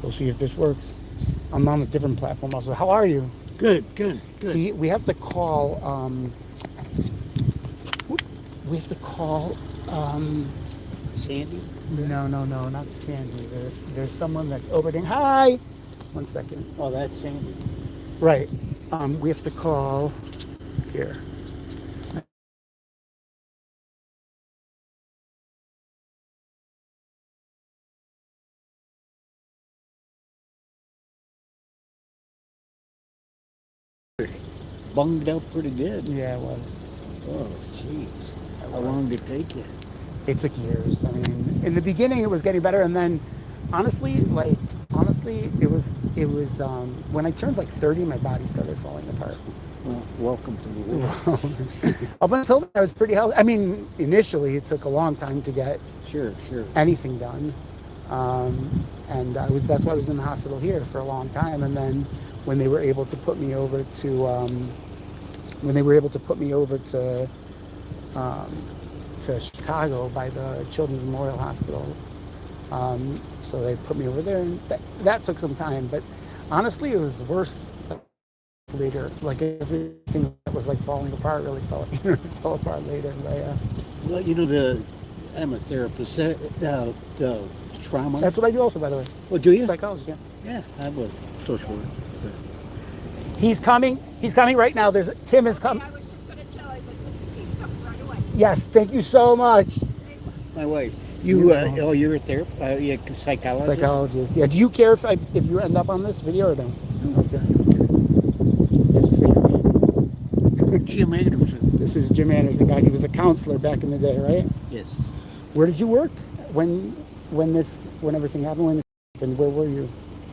We'll see if this works. I'm on a different platform also. How are you? Good. We have to call. We have to call. Sandy? No, not Sandy. There's someone that's opening. Hi. 1 second. Oh, that's Sandy. Right. We have to call here. Bunged up pretty good. Yeah, it was. Oh, jeez. How long did it take you? It took years. I mean, in the beginning it was getting better, and then honestly, it was when I turned like 30, my body started falling apart. Well, welcome to the world. Up until then, I was pretty healthy. I mean, initially it took a long time to get Sure. anything done, and that's why I was in the hospital here for a long time. And then when they were able to put me over to Chicago by the Children's Memorial Hospital. So they put me over there, and that took some time. But honestly, it was worse later. Like everything that was like falling apart really fell apart later. Well, I'm a therapist. The trauma. That's what I do also, by the way. Well, do you? Psychology, yeah. Yeah, I was social worker. He's coming right now. Tim is coming. I was just going to tell you, but he's coming right away. Yes, thank you so much. My wife. You're a therapist? You're a psychologist? Psychologist. Yeah. Do you care if you end up on this video or no? Okay. You have to say your name. Jim Anderson. This is Jim Anderson, guys. He was a counselor back in the day, right? Yes. Where did you work when everything happened? Where were you?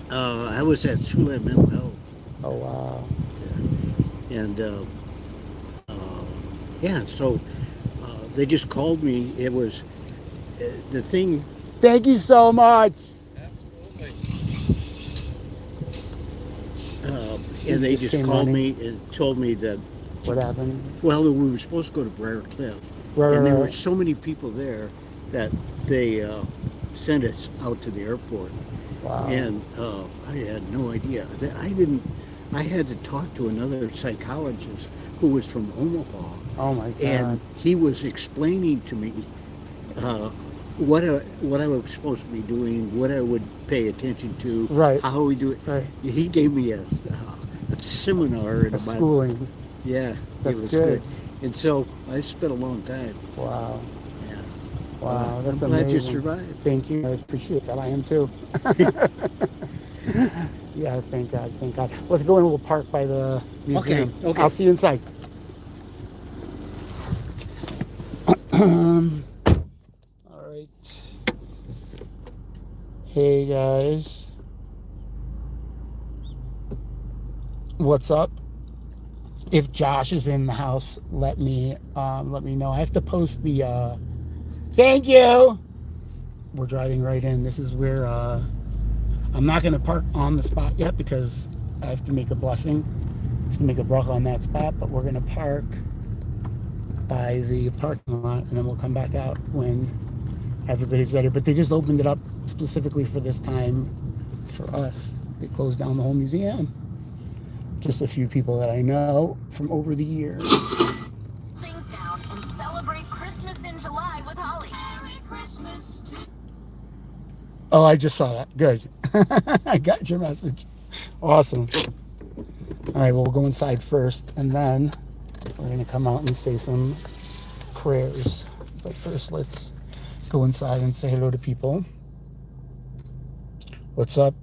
I was at Yisroel Mental Health. Oh wow. And so they just called me. It was the thing. Thank you so much. And they just called me and told me that. What happened? Well, we were supposed to go to Briar Cliff, and there were so many people there that they sent us out to the airport. Wow. And I had no idea. I had to talk to another psychologist who was from Omaha. Oh my God. And he was explaining to me what I was supposed to be doing, what I would pay attention to, right, how we do it. Right. He gave me a seminar. Schooling. Yeah, that's it was good. And so I spent a long time. Wow. Yeah. Wow, that's I'm amazing. glad you survived. Thank you. I appreciate that. I am too. Yeah, thank God. Let's go in. We'll park by the museum. Okay. I'll see you inside. All right. Hey guys. What's up? If Josh is in the house, let me know. I have to post the thank you. We're driving right in. This is where I'm not going to park on the spot yet because I have to make a blessing. I have to make a bracha on that spot, but we're going to park by the parking lot and then we'll come back out when everybody's ready. But they just opened it up specifically for this time for us. They closed down the whole museum. Just a few people that I know from over the years. Things down and celebrate Christmas in July with Holly. Merry Christmas. Oh, I just saw that. Good. I got your message. Awesome. All right, well, we'll go inside first, and then we're going to come out and say some prayers. But first, let's go inside and say hello to people. What's up,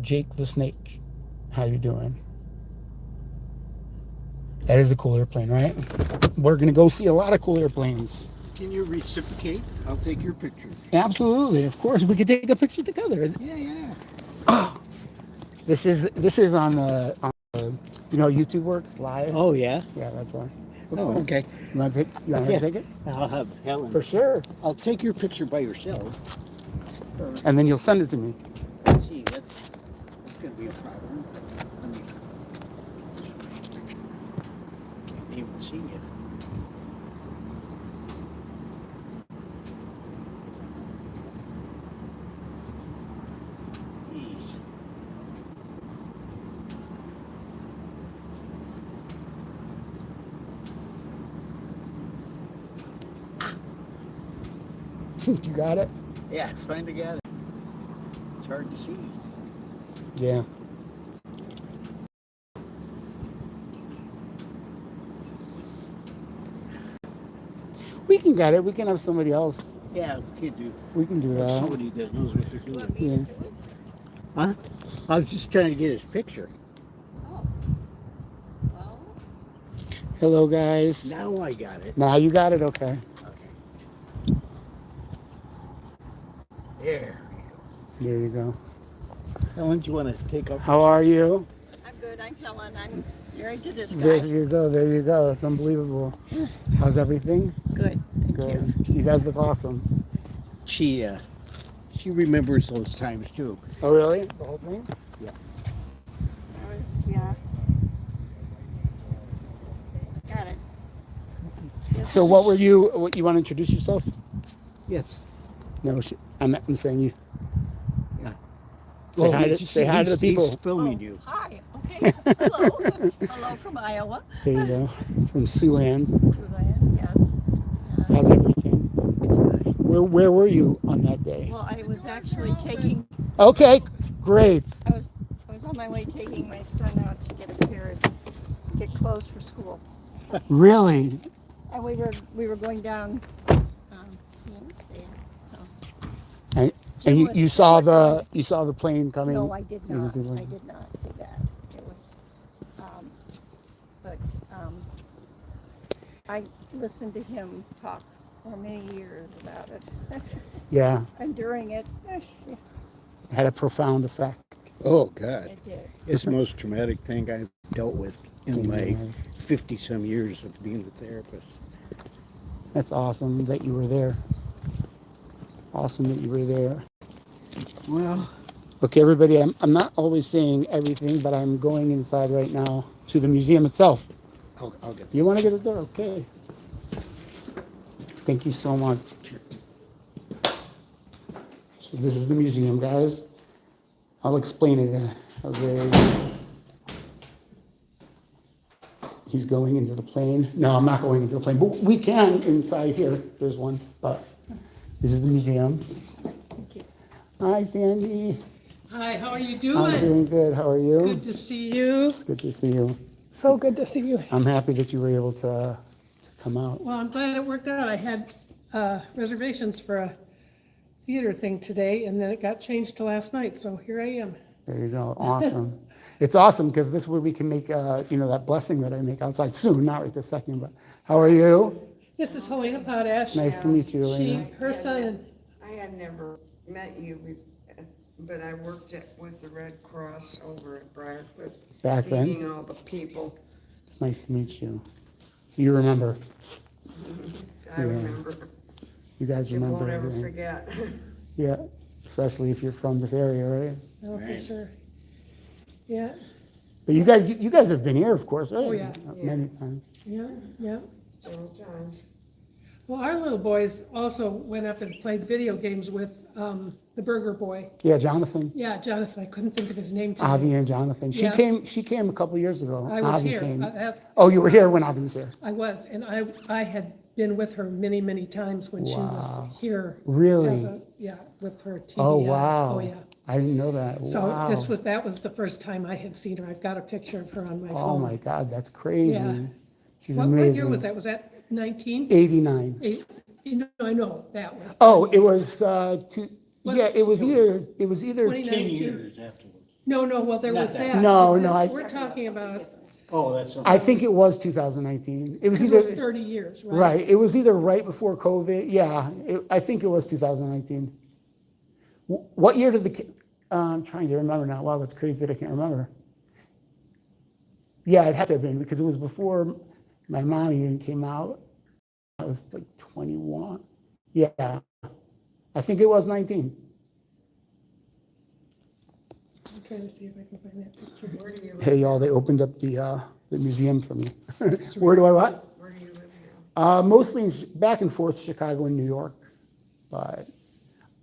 Jake the Snake? How you doing? That is a cool airplane, right? We're going to go see a lot of cool airplanes. Can you reciprocate? I'll take your picture. Absolutely, of course. We could take a picture together. Yeah. Oh, this is on the YouTube works live. Oh yeah. Yeah, that's why. Oh, okay. You want to take it? I'll have Helen. For sure. I'll take your picture by yourself. And then you'll send it to me. Let's see, that's going to be a problem. I mean, can't even see you. Jeez. You got it? Yeah, finally got it. It's hard to see. Yeah. We can get it. We can have somebody else. Yeah, we can do. We can do Have that. somebody that knows what they're You want doing. me Yeah. to do it? Huh? I was just trying to get his picture. Oh. Well, Hello, guys. Now I got it. Now you got it. Okay. Okay. There we go. There you go. Helen, do you want to take up? How are you? I'm good. I'm Helen. I'm married to this There guy. you go. There you go. It's unbelievable. How's everything? Good. Thank you. Good. You guys look awesome. She remembers those times too. Oh, really? The whole thing? I was, yeah. Got it. Yes. So, what were you? What you want to introduce yourself? Yes. No, I'm saying you. Yeah. Say hi to, he's- say hi to the he's people. filming you. Hi. Okay. Hello. Hello from Iowa. There you go. From Siouxland. Siouxland, yes. How's everything? It's good. Where were you on that day? Well, I was actually taking. Okay, great. I was on my way taking my son out to get clothes for school, Really? and we were going down the interstate. So And Jim you was- saw Jim was the plane coming? no, I did You not. didn't? I did not see that. It was, but I listened to him talk for many years about it, Yeah, and during it, it had a profound effect. Oh God. it did. It's the most traumatic thing I've dealt with in my 50-some years of being a therapist. That's awesome that you were there. Awesome that you were there. Well, Okay, everybody, I'm not always saying everything, but I'm going inside right now to the museum itself. I'll get Do you want to get it there? Okay. Thank you so much. So this is the museum, guys. I'll explain it. Okay. He's going into the plane. No, I'm not going into the plane, but we can inside here. There's one, but this is the museum. Hi, Sandy. Hi, how are you I'm doing? doing good. How are you? Good to see you. It's good to see you. So good to see you. I'm happy that you were able to come out. Well, I'm glad it worked out. I had reservations for a theater thing today, and then it got changed to last night, so here I am. There you go. Awesome. It's awesome because this way we can make, that blessing that I make outside soon, not right this second, but how are you? This is Helena Potash. Nice to meet you, She, Elena. her son, and I had never met you, but I worked with the Red Cross over at Briarcliff. Back then? Feeding all the people. It's nice to meet you. So you remember. I remember. You guys You remember won't ever everything. forget. Yeah, especially if you're from this area, right? oh, for sure. Yeah, But you guys have been here, of course, right? Oh, yeah. Many times. yeah, yeah. Several times. Well, our little boys also went up and played video games with the Burger Boy. Yeah, Jonathan. Yeah, Jonathan, I couldn't think of his name today. Avi and Jonathan. She Yeah. came a couple years ago. I was Avi here. came. I You were here when Avi was here. was, and I had been with her many, many times when she was Wow. here. Really? Yeah, with her TBI. Oh, wow. Oh, yeah. I didn't know that. So Wow. that was the first time I had seen her. I've got a picture of her on my phone. Oh my God, that's crazy. Yeah. She's What amazing. year was that? Was that 19? 89. I know, that was. Oh, it was, Was- yeah, it was either 2019. 10 years afterwards. No, well, there Not was that. that. No, but no, then I- We're talking about, Oh, that's I think it was 2019. It was it was either, 30 years, right? right, it was either right before COVID. Yeah, I think it was 2019. What year did I'm trying to remember now. Wow, that's crazy that I can't remember. Yeah, it had to have been because it was before my mom even came out. I was like 21. Yeah, I think it was 19. I'm trying to see if I can find that picture. Where do you live? Hey, y'all, they opened up the museum for me. Where do I what? Where do you live now? Mostly back and forth, Chicago and New York. But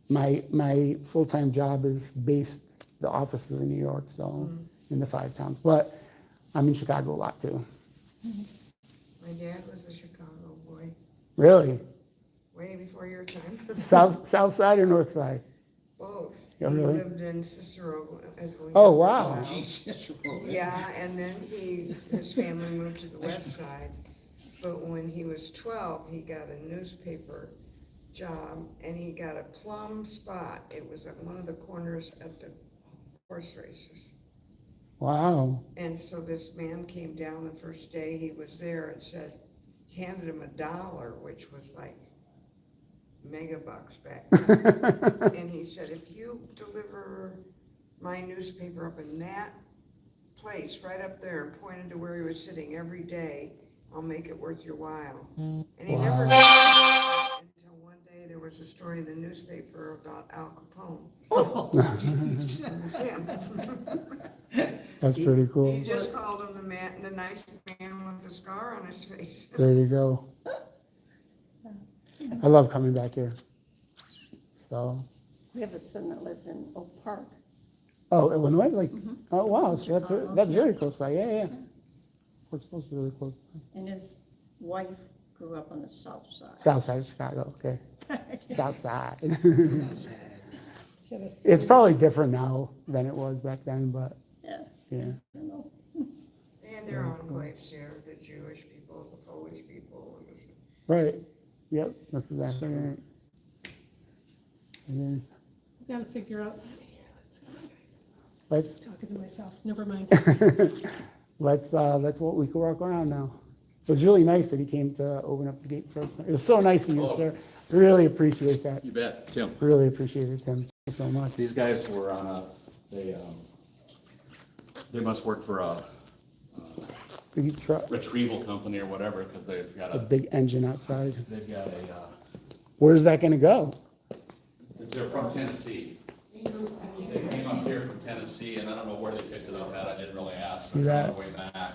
my full-time job is based, the office is in New York, so in the 5 towns. But I'm in Chicago a lot too. My dad was a Chicago boy, Really? way before your time. South side or north side? Both. Oh, He really? lived in Cicero as a Oh, younger wow. child. Yeah, and then his family moved to the west side. But when he was 12, he got a newspaper job and he got a plum spot. It was at one of the corners at the horse races. Wow. And so this man came down the first day he was there and handed him $1, which was like mega bucks back then. And he said, if you deliver my newspaper up in that place, right up there, pointed to where he was sitting every day, I'll make it worth your while. And he never did that until one day there was a story in the newspaper about Al Capone. It was him. That's pretty cool. He just called him the nice man with the scar on his face. There you go. I love coming back here. So, We have a son that lives in Oak Park. oh, Illinois? Like, oh, wow. So that's very close by. Yeah, yeah. We're supposed to be really close. And his wife grew up on the south side. South side of Chicago. Okay. South side. Should have- It's probably different now than it was back then, but Yeah, yeah. I don't know. And their enclaves here, the Jewish people, the Polish people. It was Right. Yep. That's exactly right. It is. I gotta figure out, Let's talking to myself, never mind. let's what we can walk around now. It was really nice that he came to open up the gate for us. It was so nice of you, sir. Really appreciate that. You bet, Tim. Really appreciate it, Tim. Thank you so much. These guys were on they must work for a Big truck, retrieval company or whatever, because they've got a big engine outside. they've got Where's that gonna go? they're from Tennessee. They came up here from Tennessee, and I don't know where they picked it up at, I didn't really ask. See that? On the way back.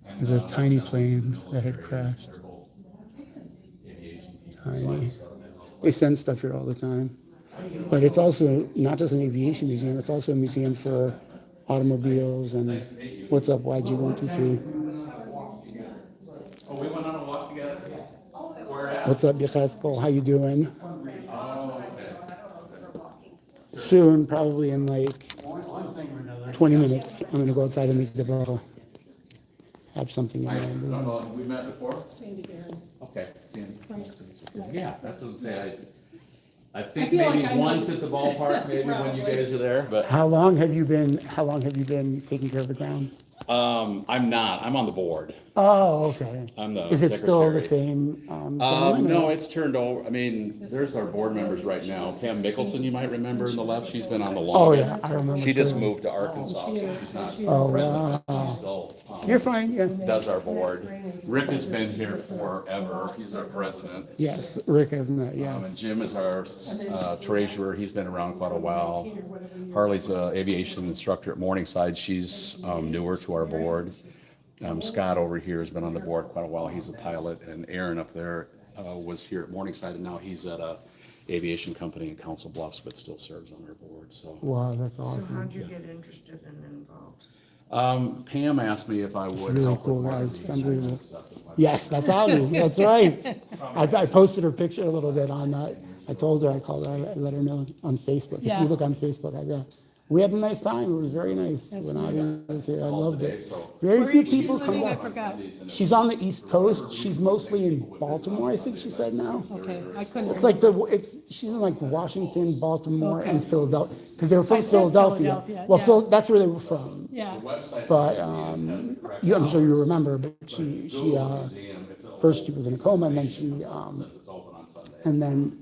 And, There's a tiny they're plane that had military, crashed. they're both aviation people. Tiny. They send stuff here all the time. But it's also not just an aviation museum, it's also a museum for automobiles and what's up, YG123. Oh, we went on a walk together? Where at? What's up, Yisroel? How you doing? Oh, okay. Soon, probably in like 20 minutes, I'm gonna go outside and make the bottle. Have something in I there. don't know, we met before? Sandy Baron. Okay. Yeah, that's what I'm saying. I I think feel like maybe I know. once at the ballpark, maybe when you guys are there, but, How long have you been taking care of the grounds? I'm not, I'm on the board. Oh, okay. I'm the Is it still the secretary. same gentleman? No, or- it's turned over, I mean, there's our board members right now. Pam Mickelson, you might remember in the left, she's been on the Oh, longest. yeah, I remember. She just too. moved to Arkansas, so she's not Oh, president, wow. she's still, You're fine, yeah. does our board. Rick has been here forever, he's our president. Yes, Rick, I've met, yes. And Jim is our treasurer, he's been around quite a while. Harley's an aviation instructor at Morningside, she's newer to our board. Scott over here has been on the board quite a while, he's a pilot, and Aaron up there was here at Morningside, and now he's at a aviation company in Council Bluffs, but still serves on our board, so. Wow, that's So awesome. how'd you get interested and involved? Pam asked me if I would really help cool, with guys. marketing It's unbelievable. and stuff with my- Yes, that's Abby, that's right. I posted her picture a little bit on that. I told her, I called her, I let her know on Facebook. If Yeah. you look on Facebook, we had a nice time, it was very nice. When I was here, I loved it. Very Where few is she people come living? I back. forgot. She's on the East Coast, she's mostly in Baltimore, I think she said now. Okay, I couldn't. It's like she's in like Washington, Baltimore, Okay. and Philadelphia, because they were from I said Philadelphia. Philadelphia, Well, yeah. That's where they were from. Yeah, But I'm sure you remember, but she first she was in a coma, and then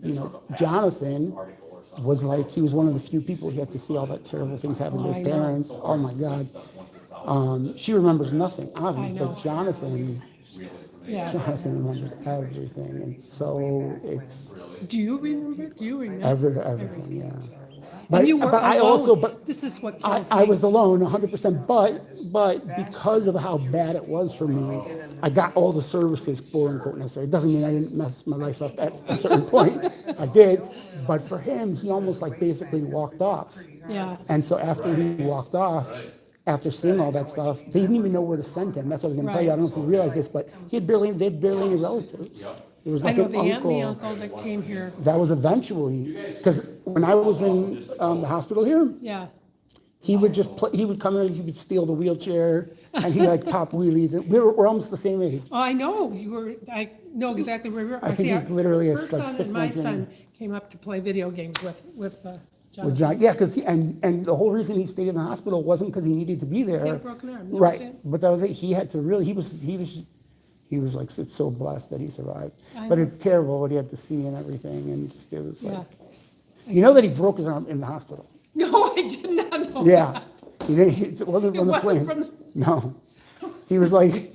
Jonathan was like, he was one of the few people he had to see all that terrible things happen to I his know. parents. Oh my God. She remembers nothing, I obviously, know. but Jonathan yeah. remembers everything, and so it's Do you remember? everything, yeah. And you were I alone. also, This is what kills me. I was alone 100%, but because of how bad it was for me, I got all the services, quote unquote, necessary. It doesn't mean I didn't mess my life up at a certain point. I did, but for him, he almost like basically walked off. Yeah, And so after he walked off, after seeing all that stuff, they didn't even know where to send him. That's what I was going to tell you. I don't know if you realize this, but they had barely any relatives. It was I like know an the aunt and the uncle. uncle that came here, That was eventually, because when I was in the hospital here, yeah. he would just play, he would come in, he would steal the wheelchair, and he'd like pop wheelies. And we're almost the same age. Oh, I know, I know exactly where we were. I think See, he's literally our like first son 6 and my months in. son came up to play video games with With Jonathan. John, yeah, because and the whole reason he stayed in the hospital wasn't because he needed to be there. He had a broken arm. You know what I'm Right, saying? but that was it. He had to really. He was like so blessed that he survived. I But know. it's terrible what he had to see and everything, and just it was Yeah. like. You know that he broke his arm in the hospital. No, I did not know Yeah, that. he didn't. It wasn't It from the wasn't plane. from the- No, he was like,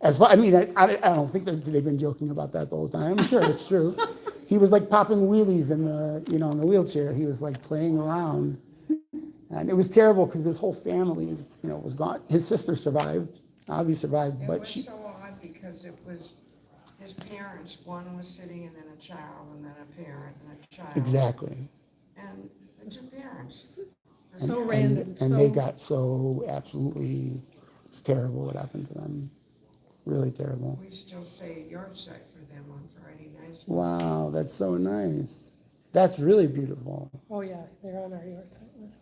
as far, I mean, I don't think they've been joking about that the whole time. I'm sure it's true. He was like popping wheelies in the, in the wheelchair. He was like playing around, and it was terrible because his whole family was, was gone. His sister survived, Avi survived, It but was she, so odd because it was his parents, one was sitting and then a child and then a parent and a child. exactly. And the two parents. So And- random, And they so- got so absolutely, it's terrible what happened to them. Really terrible. We still say yard site for them on Friday nights. Wow, that's so nice. That's really beautiful. Oh, yeah, they're on our yard site list.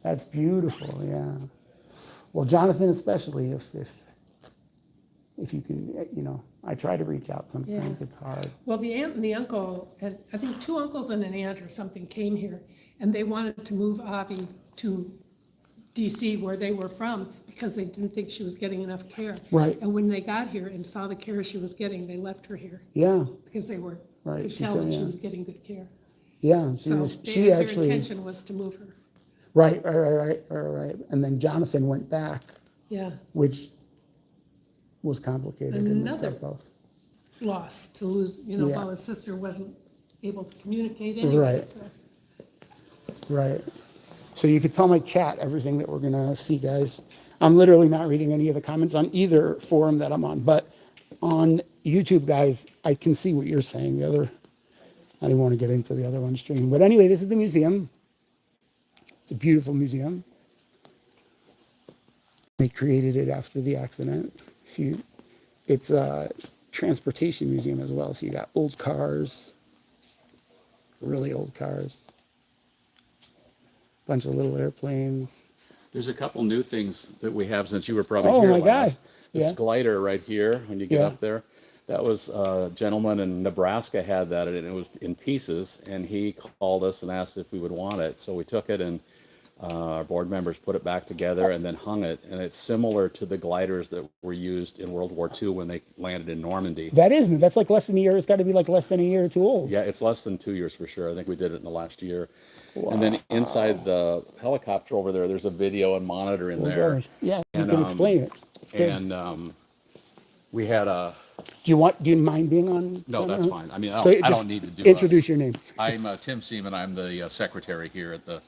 That's beautiful, yeah. Well, Jonathan especially, if you can, I try to reach out sometimes, Yeah. it's hard. Well, the aunt and the uncle, and I think 2 uncles and an aunt or something came here, and they wanted to move Avi to DC where they were from because they didn't think she was getting enough care. Right. And when they got here and saw the care she was getting, they left her here Yeah, because they were, Right, could she tell told that me, she yeah. was getting good care. yeah, So she their actually, intention was to move her. right. And then Jonathan went back, Yeah, which was complicated in Another- itself. loss to lose, Yeah. while his sister wasn't able to communicate anyway. Right. So. Right. So you could tell my chat everything that we're gonna see, guys. I'm literally not reading any of the comments on either forum that I'm on, but on YouTube, guys, I can see what you're saying. I didn't want to get into the other one stream, but anyway, this is the museum. It's a beautiful museum. They created it after the accident. See, it's a transportation museum as well. So you got old cars, really old cars. Bunch of little airplanes. There's a couple new things that we have since you were probably Oh here my last. gosh. This Yeah. glider right here, when you get Yeah. up there, that was a gentleman in Nebraska had that, and it was in pieces, and he called us and asked if we would want it. So we took it, and our board members put it back together and then hung it, and it's similar to the gliders that were used in World War II when they landed in Normandy. That isn't. That's like less than a year. It's got to be like less than a year or two old. Yeah, it's less than 2 years for sure. I think we did it in the last year. And then inside the helicopter over there, there's a video and monitor in Oh, there. gosh. Yeah, you And, can explain it. It's good. And we had a, Do you mind being on? no, that's fine. I mean, I So don't, I just don't need to do introduce your name. I'm Tim Seaman. I'm the secretary here at the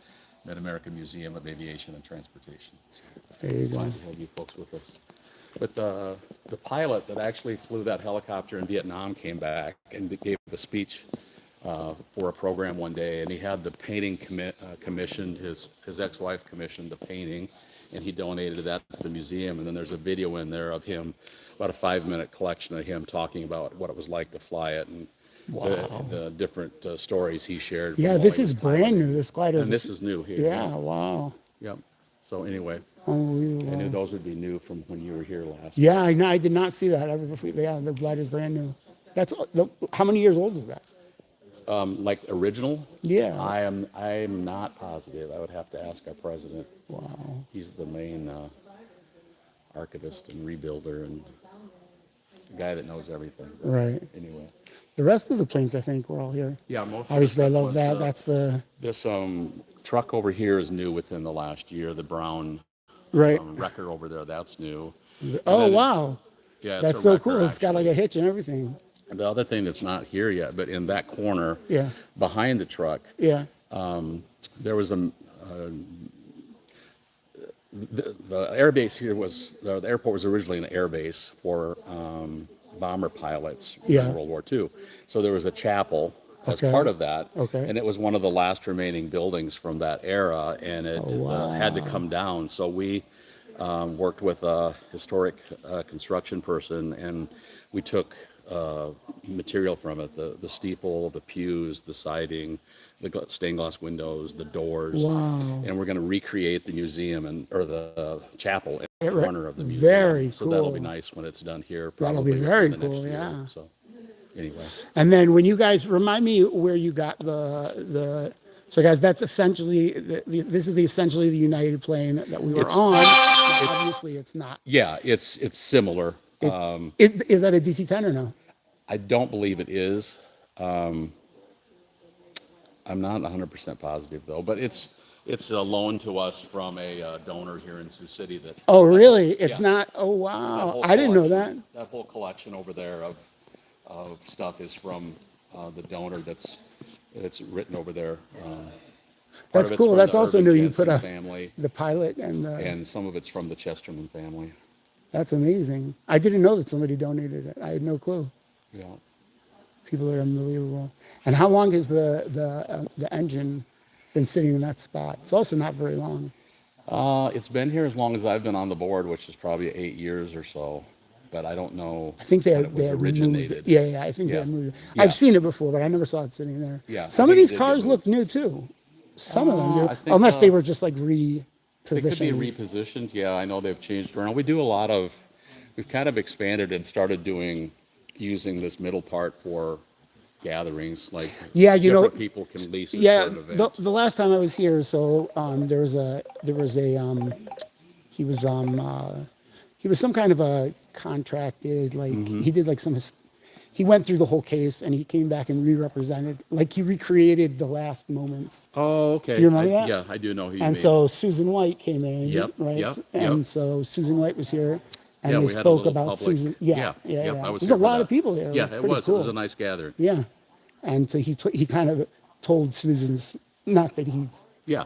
Mid-American Museum of Aviation and Transportation. So There you go. glad to have you folks with us. But the pilot that actually flew that helicopter in Vietnam came back and gave a speech for a program one day, and he had the painting commissioned. His ex-wife commissioned the painting, and he donated that to the museum. And then there's a video in there of him, about a 5-minute collection of him talking about what it was like to fly it and the different stories he shared. Yeah, from this while he is was piloting. brand new. This glider. And this is new here. Yeah, wow. Yep. So anyway, Unbelievable. I knew those would be new from when you were here last. Yeah, I know. I did not see that ever before. Yeah, the glider's brand new. How many years old is that? Like original? Yeah. I'm not positive. I would have to ask our president. Wow. He's the main archivist and rebuilder and the guy that knows everything. Right. Anyway. The rest of the planes, I think, were all here. Yeah, most. Obviously, I love that. That's the This truck over here is new within the last year. The brown right. wrecker over there, that's new. Oh then- wow, Yeah, it's that's a so wrecker, cool. It's got like actually. a hitch and everything. And the other thing that's not here yet, but in that corner Yeah. behind the truck, Yeah. there was the air base here was the airport was originally an air base for bomber pilots Yeah. in World War II. So there was a chapel as Okay. part of that, Okay. and it was one of the last remaining buildings from that era, and it had to come down. So we worked with a historic construction person, and we took material from it: the steeple, the pews, the siding, the stained glass windows, the doors. Wow. And we're going to recreate the museum or the chapel in the Right. corner of the museum. Very So that'll be cool. nice when it's done here. That'll be probably very within the next cool, year. yeah. So anyway. And then when you guys remind me where you got the so guys, that's essentially this is essentially the United plane that we were on. Obviously, it's not. Yeah, it's similar. Is that a DC-10 or no? I don't believe it is. I'm not 100% positive though, but it's a loan to us from a donor here in Sioux City. Oh, really? It's yeah. not. Oh, That wow. whole I didn't know that. collection- That whole collection over there of stuff is from the donor that's written over there. Part That's of it's cool. from That's the also Urban new. You put Jensen a family, the pilot and the. and some of it's from the Chesterman family. That's amazing. I didn't know that somebody donated it. I had no clue. Yeah. People are unbelievable. And how long has the engine been sitting in that spot? It's also not very long. It's been here as long as I've been on the board, which is probably 8 years or so. But I don't know. I think they when had, it they was had moved originated. it. Yeah, I think they Yeah. had moved it. Yeah. I've seen it before, but I never saw it sitting there. Yeah, I Some of think it these did cars get look moved. new too. Some of them do, I think, unless they were just like It could be repositioned. repositioned. Yeah, I know they've changed around. We've kind of expanded and started using this middle part for gatherings, like Yeah, you know, different people can lease it Yeah, for an event. the last time I was here, so there was a he was some kind of a contracted, like Mm-hmm. he did like he went through the whole case and he came back and re-represented, like he recreated the last moments. Oh, okay. Do you remember that? Yeah, I do know who you And mean. so Susan White came in, Yep, right? yep, And yep. so Susan White was here, and Yeah, they we had a spoke little about public. Susan. Yep, I was There's here a for lot that. of people there. Yeah, it pretty was. Cool. It was a nice gathering. Yeah, and so he kind of told Susan's, not that he, Yeah,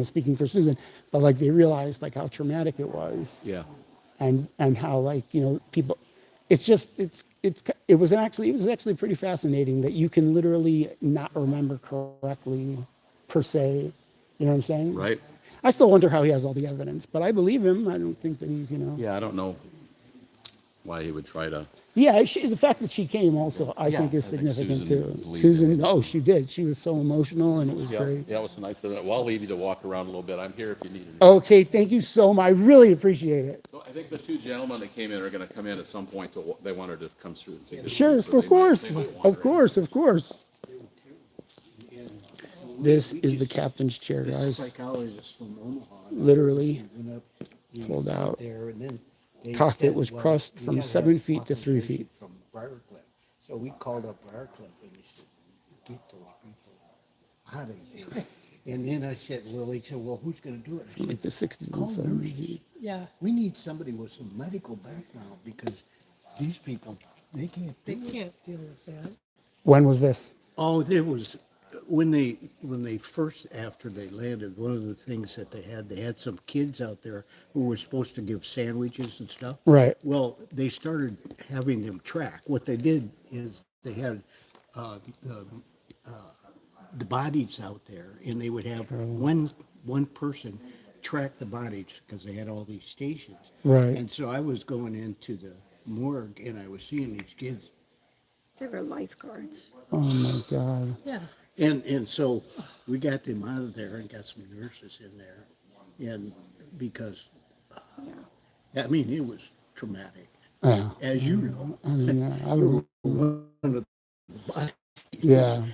speaking for Susan, but like they realized like how traumatic it was, yeah. and how like people, it was actually pretty fascinating that you can literally not remember correctly, per se. You know what I'm saying? Right. I still wonder how he has all the evidence, but I believe him. I don't think that he's, Yeah, I don't know why he would try to. Yeah, the fact that she came also, I Yeah, think, is I think significant Susan too. believed Susan, oh, she did. She was so emotional, and it was Yeah, great. yeah, it was nice of it. Well, I'll leave you to walk around a little bit. I'm here if you need anything. Okay, thank you so much. I really appreciate it. So I think the two gentlemen that came in are going to come in at some point. They wanted to come through and say goodbye, Sure, so of course, they might wander of course, of course. This is the captain's chair, This guys. psychologist from Omaha. Literally Went up, we pulled sat out. there, and then they Cockpit said, was well, crossed we from had to 7 have feet to 3 feet. authorization From Briarcliff. So we called up Briarcliff and we said, get those people out of here. And then I said, well, they said, well, who's gonna do it? I Like said, the 60s call and nurses. 70s. Yeah, We need somebody with some medical background because these people, they can't they do it. can't deal with that. When was this? Oh, there was, when they first, after they landed, one of the things that they had some kids out there who were supposed to give sandwiches and stuff. Right. Well, they started having them track. What they did is they had the bodies out there, and they would have one person track the bodies because they had all these stations. Right. And so I was going into the morgue, and I was seeing these kids. They were lifeguards. Oh my God. Yeah, And so we got them out of there and got some nurses in there, and because I mean it was traumatic, Yeah. as you know. I mean, I would, One of the bodies. yeah.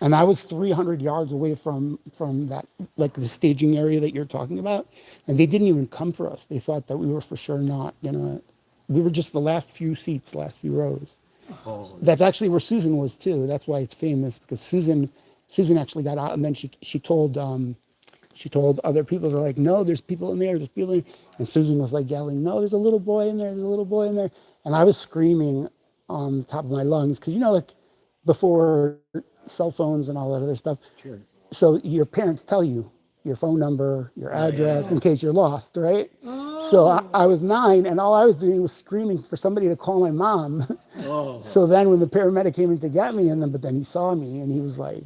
And I was 300 yards away from that, like the staging area that you're talking about, and they didn't even come for us. They thought that we were for sure not gonna. We were just the last few seats, last few rows. Oh, That's actually where Susan was too. That's why it's famous, because Susan actually got out, and then she told other people. They're like, no, there's people in there. There's people in there. And Susan was like yelling, no, there's a little boy in there. There's a little boy in there. And I was screaming on the top of my lungs because like before cell phones and all that other stuff. sure. So your parents tell you your phone number, your address, in case you're lost, right? So I was 9, and all I was doing was screaming for somebody to call my mom. Oh, So then when the paramedic came in to get me, but then he saw me, and he was like,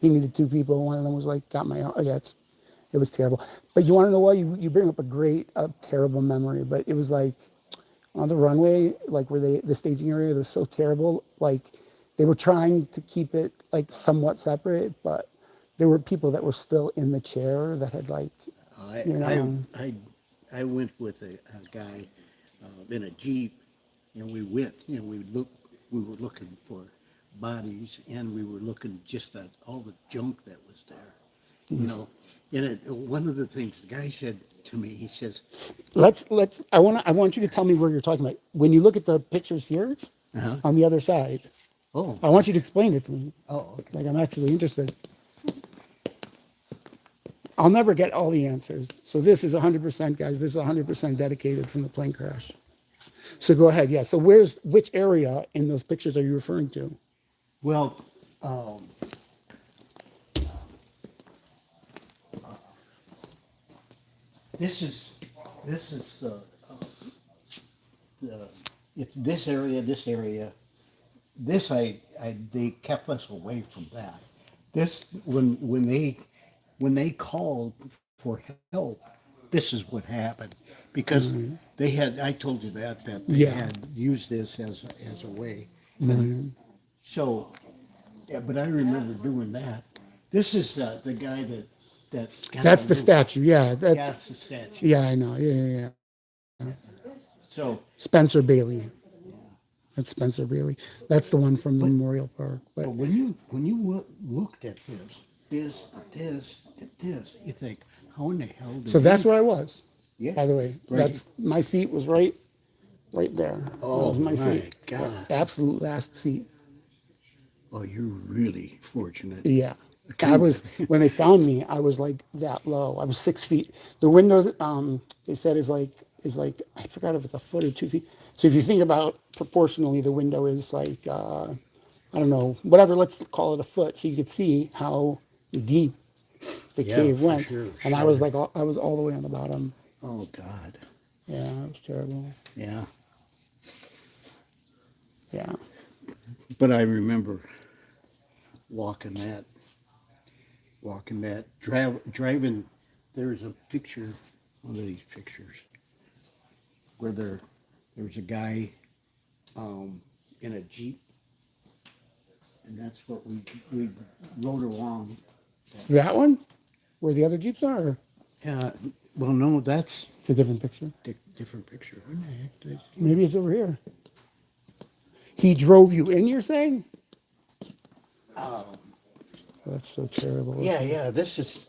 he needed 2 people. One of them was like, got my, it was terrible. But you want to know what? You bring up a terrible memory, but it was like, on the runway, like where the staging area was so terrible. Like they were trying to keep it like somewhat separate, but there were people that were still in the chair that had like, I, you know, I went with a guy in a Jeep, and we went, we were looking for bodies, and we were looking just at all the junk that was there, And one of the things the guy said to me, he says, I want you to tell me where you're talking about. When you look at the pictures here on the other side, "Oh, I want you to explain it to me. oh, okay." Like I'm actually interested. I'll never get all the answers. So this is 100%, guys. This is 100% dedicated from the plane crash. So go ahead. Yeah. So which area in those pictures are you referring to? Well, this is it's this area, this area. This they kept us away from that. This when they called for help, this is what happened because they had. I told you that they Yeah. had used this as a way. And so, yeah, but I remember doing that. This is the guy that got That's the removed. statue. Yeah. That's the statue. Yeah, I know. Yeah. So Spencer Bailey. That's Spencer Bailey. That's the one from the Memorial Park. but But when you looked at this, you think, how in the hell did so that's you- where I was. Yeah. By the way, Right. that's my seat was right there. That Oh was my seat. God! Absolute last seat. Oh, you're really fortunate. Yeah. I was when they found me, I was like that low. I was 6 feet. The window, they said is like I forgot if it's a foot or 2 feet. So if you think about proportionally, the window is like I don't know, whatever. Let's call it a foot, so you could see how deep the Yeah, cave for went. sure, And I was like, I was all the way on the bottom. Oh God. Yeah, it was terrible. Yeah. Yeah. But I remember walking that, driving. There's a picture, one of these pictures, where there's a guy in a Jeep, and that's what we rode along. That one, where the other Jeeps are. Or Well, no, that's it's a different picture. different picture. Where the heck did I see? Maybe it's over here. He drove you in, you're saying? Oh, that's so terrible. Yeah. This is.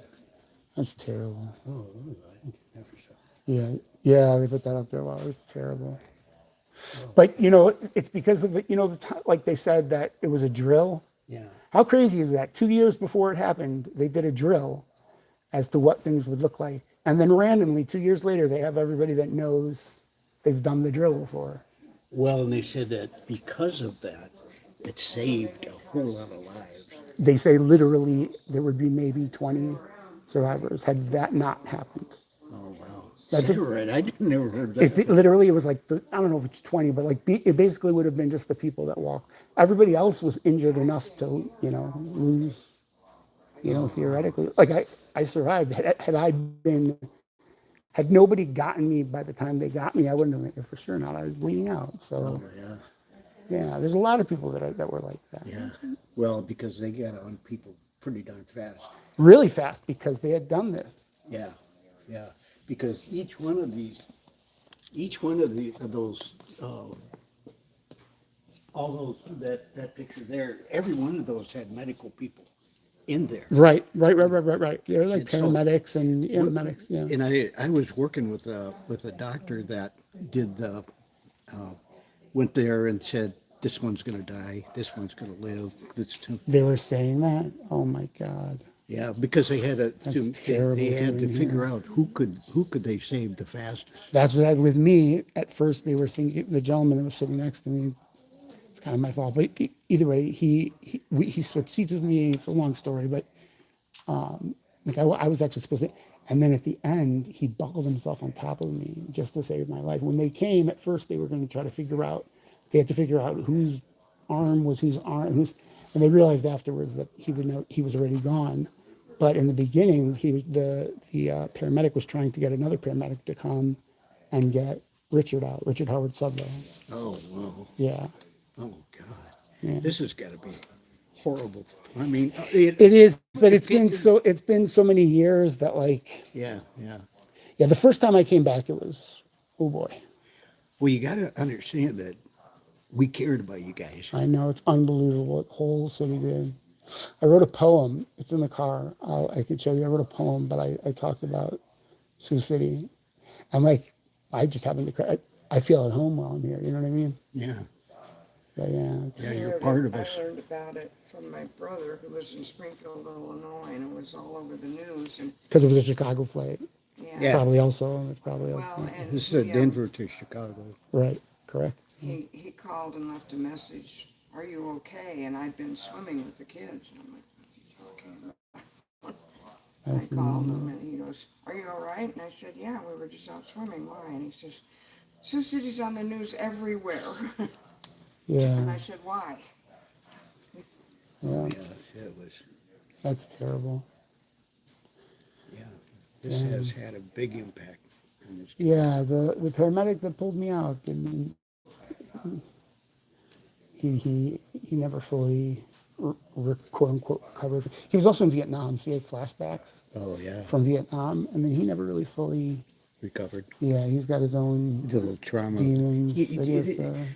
That's terrible. Oh, I never saw. Yeah, they put that up there. Wow, it's terrible. But it's because of like they said that it was a drill. Yeah. How crazy is that? 2 years before it happened, they did a drill as to what things would look like, and then randomly 2 years later, they have everybody that knows they've done the drill before. Well, and they said that because of that, it saved a whole lot of lives. They say literally there would be maybe 20 survivors had that not happened. Oh wow, That's that's right. I never heard that. It literally, it was like, I don't know if it's 20, but like it basically would have been just the people that walked. Everybody else was injured enough to, lose, theoretically. Like I survived. Had nobody gotten me by the time they got me, I wouldn't have made it for sure not. I was bleeding out. So, yeah, there's a lot of people that were like that. Yeah. Well, because they got on people pretty darn fast. Really fast because they had done this. Yeah. Because each one of those, all those that picture there, every one of those had medical people in there. Right. They're like And so- paramedics and medics. Yeah. And I was working with a doctor that did went there and said, this one's going to die, this one's going to live. They were saying that. Oh my God. Yeah, because they had terrible they had to doing, figure out who could they save the fastest. That's what I had with me. At first, they were thinking the gentleman that was sitting next to me. It's kind of my fault, but either way, he switched seats with me. It's a long story, but I was actually supposed to. And then at the end, he buckled himself on top of me just to save my life. When they came, at first they were going to try to figure out. They had to figure out whose arm was whose arm, and they realized afterwards that he was already gone. But in the beginning, the paramedic was trying to get another paramedic to come and get Richard Howard Sudlow. Oh, wow. Yeah. Oh, God. Yeah. This has got to be horrible. I mean, It is, but it's it- been so many years that like, yeah, yeah. yeah, the first time I came back, it was, oh boy. Well, you got to understand that we cared about you guys. I know, it's unbelievable what the whole city did. I wrote a poem. It's in the car. I could show you. I wrote a poem, but I talked about Sioux City. I'm like, I just happen to cry. I feel at home while I'm here. You know what I mean? Yeah. But yeah, Yeah, you're part of us. I learned about it from my brother who lives in Springfield, Illinois, and it was all over the news. And because it was a Chicago flight. yeah, Yeah. Probably also. That's probably also. well, and This is a Denver to Chicago. Right. Correct. he called and left a message. Are you okay? And I'd been swimming with the kids, and I'm like, what's he talking about? I called him, and he goes, "Are you all right?" And I said, "Yeah, we were just out swimming. Why?" And he says, "Sioux City's on the news everywhere." And Yeah. I said, "Why?" Yeah. Yeah, it was. That's terrible. Yeah, this has had a big impact on this. Yeah. The paramedic that pulled me out didn't. He never fully quote unquote recovered. He was also in Vietnam, so he had flashbacks Oh yeah, from Vietnam, and then he never really fully. recovered. Yeah, he's got his own A little trauma. demons. Y- that he has to,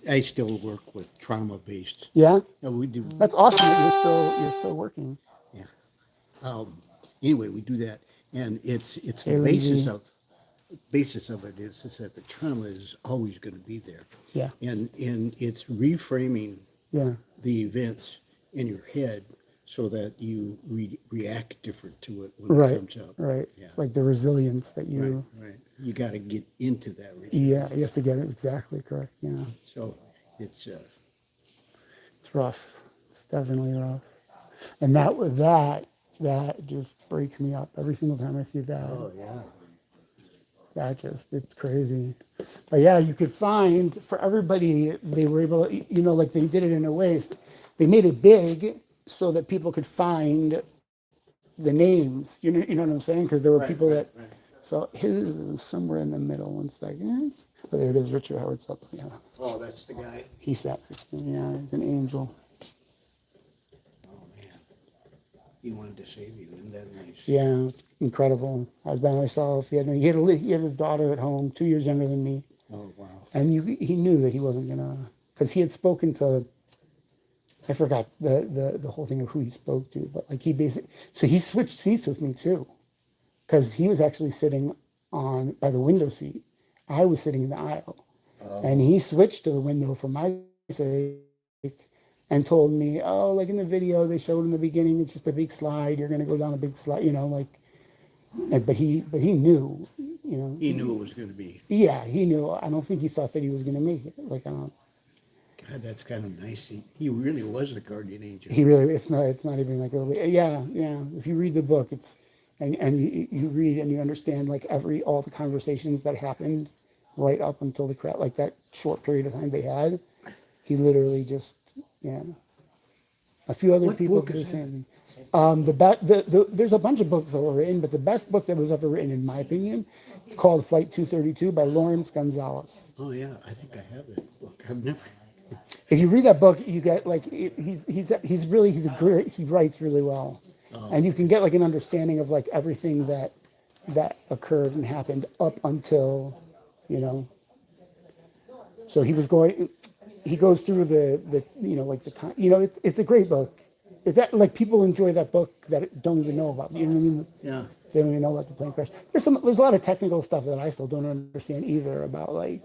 I still work with trauma-based. yeah, We do. that's awesome that you're still working. Yeah. Anyway, we do that, and it's Hey, the Lindsay. basis of it is that the trauma is always going to be there, Yeah, and it's reframing yeah, the events in your head so that you react different to it when it right, comes up. right. Yeah. It's like the resilience that you. Right. You got to get into that. Yeah, you have to get it exactly correct. Yeah, So it's it's rough. It's definitely rough. And that just breaks me up every single time I see that. oh yeah. It's crazy. But yeah, you could find for everybody, they were able to, like they did it in a way, they made it big so that people could find the names. You know what I'm saying? Because there were people that, so his is somewhere in the middle. 1 second. Oh, there it is, Richard Howard Sudlow. Yeah. Oh, that's the guy. He sat next to me. Yeah, he's an angel. Oh man, he wanted to save you, isn't that nice? Yeah, it's incredible. I was by myself. He had his daughter at home, 2 years younger than me. Oh wow. And he knew that he wasn't gonna, because he had spoken to, I forgot the whole thing of who he spoke to, but like so he switched seats with me too, because he was actually sitting by the window seat. I was sitting in the aisle, and he switched to the window for my sake, and told me, oh, like in the video they showed in the beginning, it's just a big slide. You're gonna go down a big slide, but he knew, He knew it was going to be. Yeah, he knew. I don't think he thought that he was gonna make it. Like I don't. God, that's kind of nice. He really was the guardian angel. He really, it's not even like, yeah. If you read the book, and you read and you understand like all the conversations that happened right up until like that short period of time they had, he literally just, yeah. A few other What people book did the is same thing. There's a bunch of books that were written, but the best book that was ever written, in my opinion, it's called Flight 232 by Lawrence Gonzalez. Oh yeah, I think I have that book. I've never. If you read that book, you get like he writes really well, and you can get like an understanding of like everything that occurred and happened up until, So he goes through the like the time. It's a great book. It's that like people enjoy that book that don't even know about. You know what I mean? Yeah. They don't even know about the plane crash. There's a lot of technical stuff that I still don't understand either about like.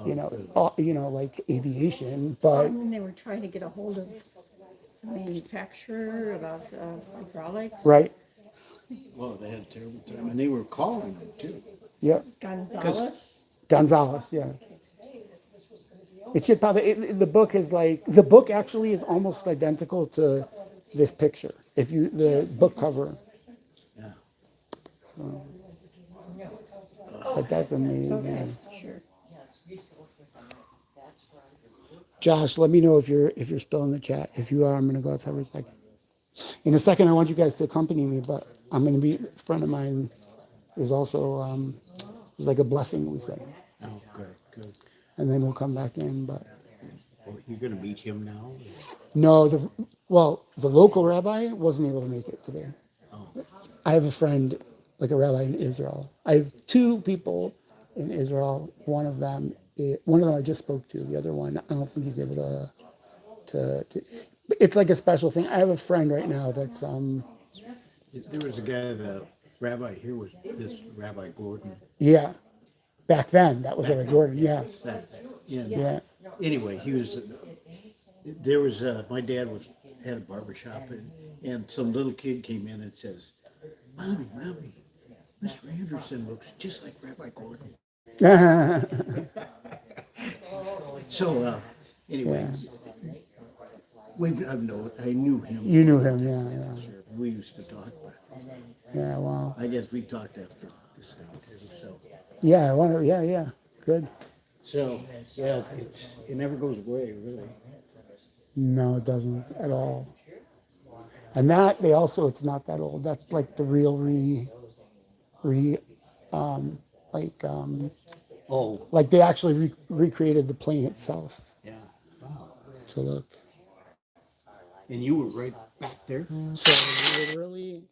Like aviation, but And they were trying to get a hold of the manufacturer about hydraulics. right, Well, they had a terrible time, and they were calling them too. yeah, Gonzalez, yeah. It should probably the book actually is almost identical to this picture. If you the book cover, Yeah. so, but that's amazing. Okay, sure. Josh, let me know if you're still in the chat. If you are, I'm gonna go outside for a second. In a second, I want you guys to accompany me, but I'm gonna be. A friend of mine is also was like a blessing, we say. Oh, good, good. And then we'll come back in, but Well, you're gonna meet him now? no, the local rabbi wasn't able to make it today. Oh, I have a friend, like a rabbi in Israel. I have two people in Israel. One of them I just spoke to. The other one, I don't think he's able to it's like a special thing. I have a friend right now that's there was a guy, the rabbi here was this Rabbi Gordon. yeah. Back then, that was Rabbi Gordon. Yeah, Yeah. Anyway, he was, there was, my dad had a barber shop and some little kid came in and says, Mommy, Mr. Anderson looks just like Rabbi Gordon. yeah. So, anyway, I knew him. You knew him, yeah. We used to talk, but Yeah, wow. I guess we talked after this thing too, so. Yeah, I wonder. Yeah, good. So, yeah, it never goes away, really. No, it doesn't at all. And that it's not that old. That's like the real Oh, like they actually recreated the plane itself. yeah, wow. So look. And you were right back there? So literally,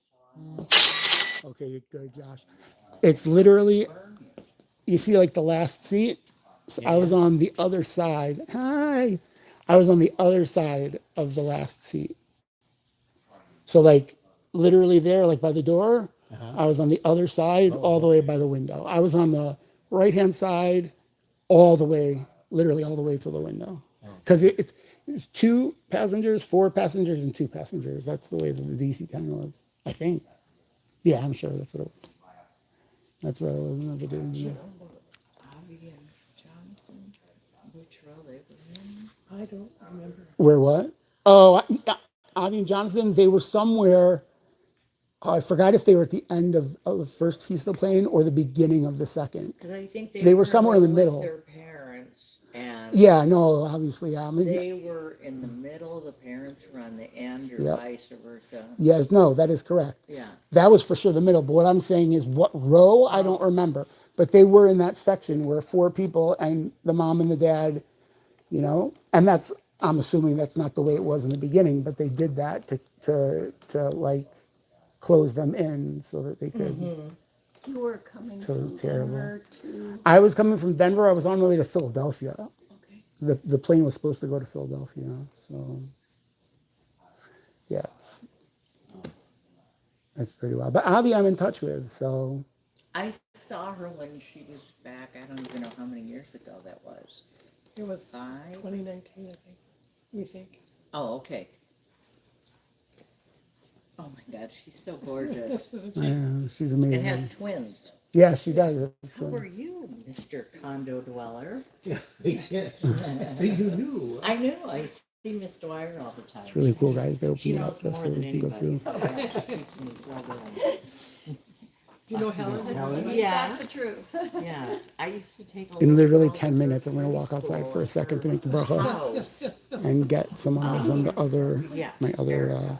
okay, good, Josh. It's literally, you see like the last seat? So I was on the other side. Hi. I was on the other side of the last seat. So like literally there, like by the door, I was on the other side, all the way by the window. I was on the right-hand side, literally all the way to the window. Because it's 2 passengers, 4 passengers, and 2 passengers. That's the way that the DC 10 was, I think. Yeah, I'm sure that's what it was. That's what it was. Another dude. Yeah. Avi and Jonathan, which row they were in? I don't remember. Where what? Oh, Avi and Jonathan, they were somewhere. I forgot if they were at the end of the first piece of the plane or the beginning of the second. Because I think They were weren't somewhere in the with middle. Their parents, and Yeah, no, obviously. I mean, they were in the middle. The parents were on the end, or Yep. vice versa. yes, no, that is correct. Yeah. That was for sure the middle. But what I'm saying is what row, I don't remember. But they were in that section where 4 people and the mom and the dad, and I'm assuming that's not the way it was in the beginning, but they did that to like close them in so that they could. You were coming So from terrible. Denver to, I was coming from Denver. I was on my way to Philadelphia. okay. The plane was supposed to go to Philadelphia. So, yeah, that's pretty wild. But Avi, I'm in touch with. So, I saw her when she was back. I don't even know how many years ago that was. It was 5? 2019, I think. We think. Oh, okay. Oh my God, she's so gorgeous. she's And amazing. has twins. Yeah, she does. How are you, Mr. Condo Dweller? Yeah. You knew. I know. I see Miss Dwyer all the time. It's really cool, guys. They She opened it knows up just more so than we can go anybody. through. Do you know Helen? Helen? Yeah. That's the truth. Yeah, I used to take a In literally look 10 around minutes, I'm going to the walk outside for a school second to make the her bracha house. and get someone else on the other, Yeah. my other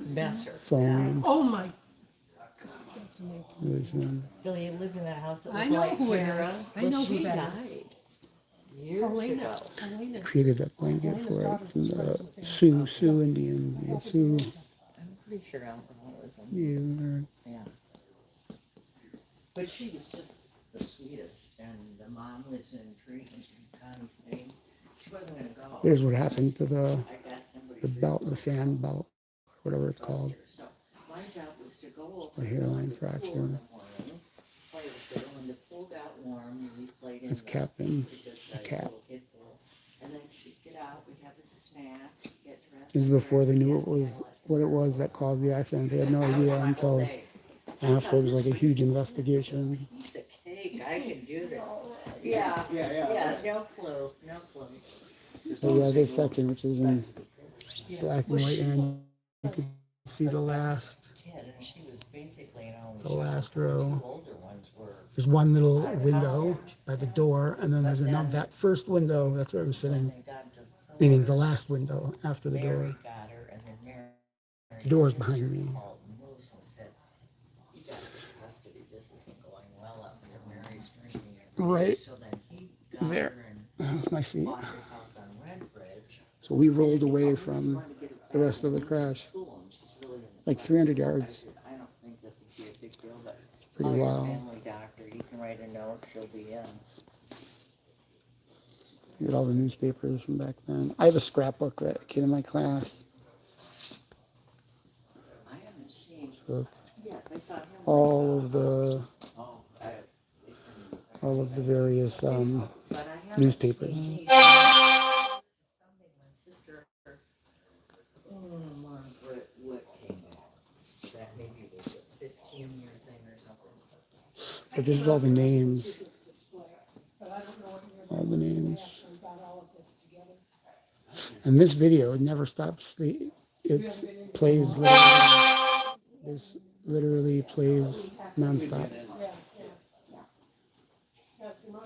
Messer. phone. Oh my God, that's amazing. Vision. Billy lived in that house that I looked know like who it Tara. is. I Well, know who she that is. died years Helena. ago. Helena. Created that blanket Helena's for it daughter from was the friends with Sioux Indians. The Sioux. I'm pretty sure alcoholism. Yeah. Yeah. But she was just the sweetest, and the mom was in treatment in County State. She wasn't gonna go. There's what happened to I got somebody. the belt, the fan belt, whatever it's called. So my job was to go over. A hairline to the pool fracture. in the morning, play with her. When the pool got warm, we played in It's the- Captain. because A the cap. little kid pool. And then she'd get out, we'd have a snack, get dressed. This is before they knew what it was that caused the accident. They had no idea until after it was like a huge investigation. Piece of cake, I can do this. Yeah, yeah, no clue, no clue. But yeah, this section, which is in black and white, and you can see the last Kid, and she was basically an only the child. last The row. two older ones were. There's one little window by the door, and then there's another, that first window, that's where I was sitting, They got divorced. meaning the last window after the Mary door. got her, and then Mary. The door's behind me. Called Moose and said, "You got to get custody. This isn't going well up here." Mary's Right So then he got there. her and My seat. bought his house on Red Bridge. So we rolled away He from wanted to get it the back rest of the to crash, school, and she's really in the like class. 300 I yards. said, I don't think this would be a big deal, but Pretty call your wild. family doctor. You can write a note. She'll be in. Get all the newspapers from back then. I have a scrapbook that a kid in my class I haven't seen. took. Yes, I saw him. All of the Oh, all of the various but I haven't newspapers. seen something my sister, Margaret Wood came out. That maybe was a 15-year thing or something. But this is all the names. But I don't know what year All the names. they actually got all of this together. And this video never stops. It plays literally, this literally plays nonstop.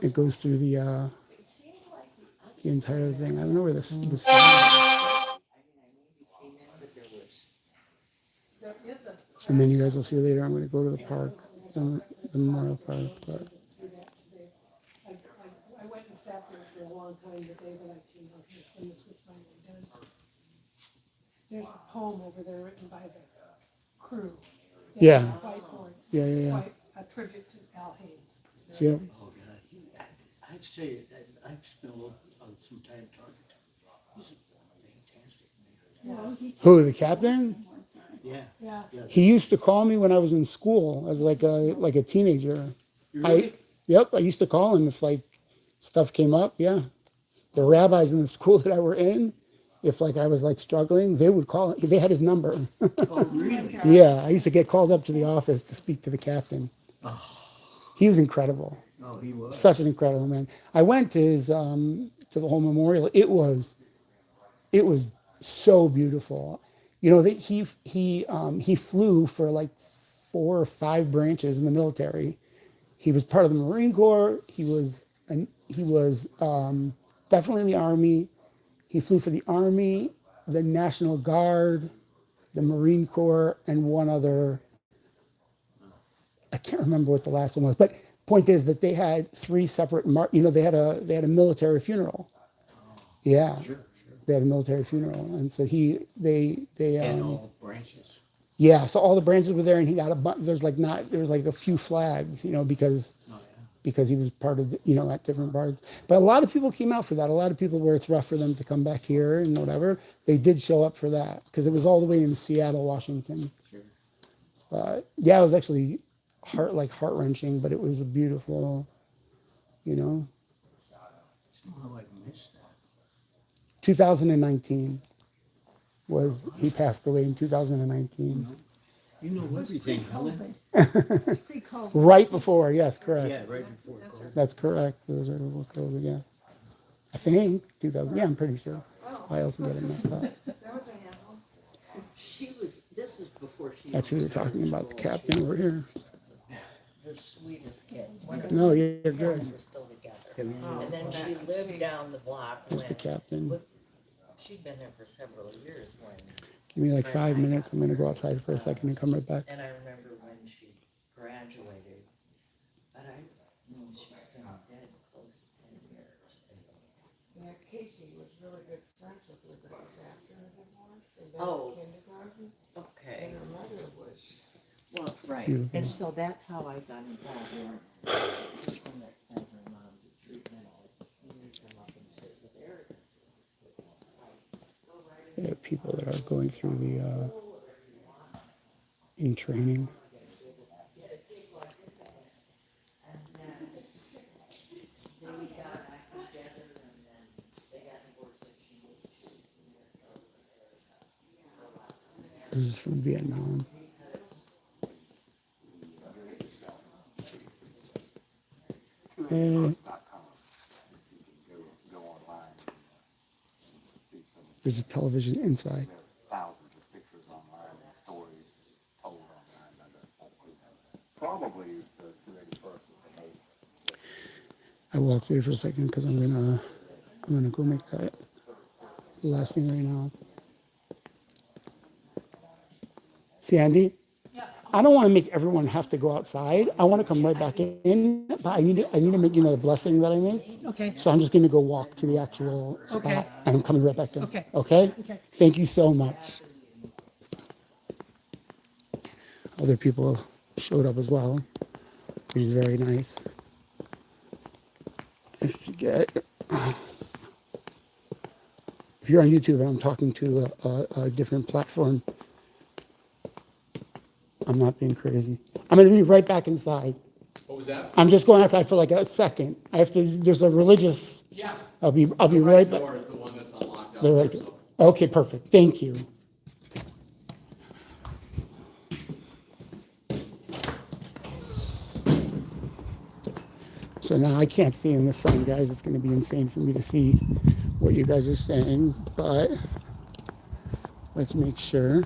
It goes through the entire thing. I don't know where the sound is. And then you guys will see later. I'm going to go to the park, the Memorial Park. But I went and sat there for a long time the day that I came out here, when this was finally done. There's a poem over there written by the crew. Yeah. Whitehorn. Yeah. It's quite a tribute to Al Haynes. It's Yeah. very nice. Oh, God. I'd say I've spent a little some time talking to him. He's a fantastic man. Who, the captain? Yeah. Yeah. He used to call me when I was in school as like a teenager. Really? Yep, I used to call him if like stuff came up. Yeah, the rabbis in the school that I were in, if like I was like struggling, they would call. They had his number. Oh, really? Yeah, I used to get called up to the office to speak to the captain. He was incredible. Oh, he was. Such an incredible man. I went to his to the whole memorial. It was so beautiful. You know that he flew for like 4 or 5 branches in the military. He was part of the Marine Corps. He was definitely in the Army. He flew for the Army, the National Guard, the Marine Corps, and one other. I can't remember what the last one was, but point is that they had 3 separate. They had a military funeral. Yeah, Sure. they had a military funeral, and so they And all branches. yeah, so all the branches were there, and he got there was like a few flags, because Oh, yeah. because he was part of at different parts. But a lot of people came out for that. A lot of people where it's rough for them to come back here and whatever, they did show up for that because it was all the way in Seattle, Washington. Sure. But yeah, it was actually heart-wrenching, but it was a beautiful, Somehow I missed that. 2019 was he passed away in 2019. You know everything, Helen. It's pre-COVID. Right before, yes, correct. Yeah, right before COVID. That's correct. Those are what goes again. I think 2000. Yeah, I'm pretty sure. I also got it messed up. That was a handful. This is before she. That's who we're talking about, the captain over here. The sweetest kid. One of No, them you're good. were still together. And then she lived down the block There's the when, captain. she'd been there for several years when, Give me like 5 minutes. I'm gonna go outside for a second and come right back. and I remember when she graduated, but she's been dead close to 10 years. Yeah, Casey was really good friends with her, but it was after her divorce. They met Oh. in kindergarten, Okay. and her mother was. Well, right, Beautiful. and so that's how I got involved in the person that sent her mom to treatment. You need to come up and sit with Eric. There are people that are going through the in training. This is from Vietnam. There's a television inside. Thousands of pictures online and stories told online. Probably the 281st is the most. I walked away for a second because I'm gonna go make that last thing right now. See Andy? Yeah, I don't want to make everyone have to go outside. I want to come right back in, but I need to make the blessing that I make. Okay, So I'm just going to go walk to the actual spot, Okay. and I'm coming right back in. Okay. Okay. Okay. Thank you so much. Other people showed up as well, which is very nice. If you're on YouTube and I'm talking to a different platform, I'm not being crazy. I'm going to be right back inside. What was that? I'm just going outside for like a second. I have to. There's a religious. Yeah. I'll be right back. Door is the one that's unlocked out They're there, right- so. Okay, perfect. Thank you. So now I can't see in the sun, guys. It's going to be insane for me to see what you guys are saying, but let's make sure.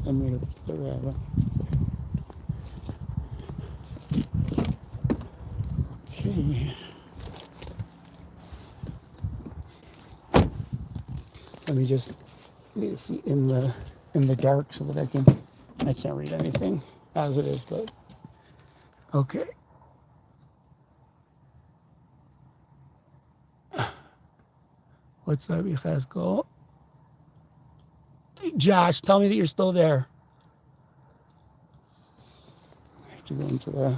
Let me the rabbit. Okay. Let me just need to see in the dark so that I can't read anything as it is, but okay. What's up, Yisroel? Josh, tell me that you're still there. I have to go into the.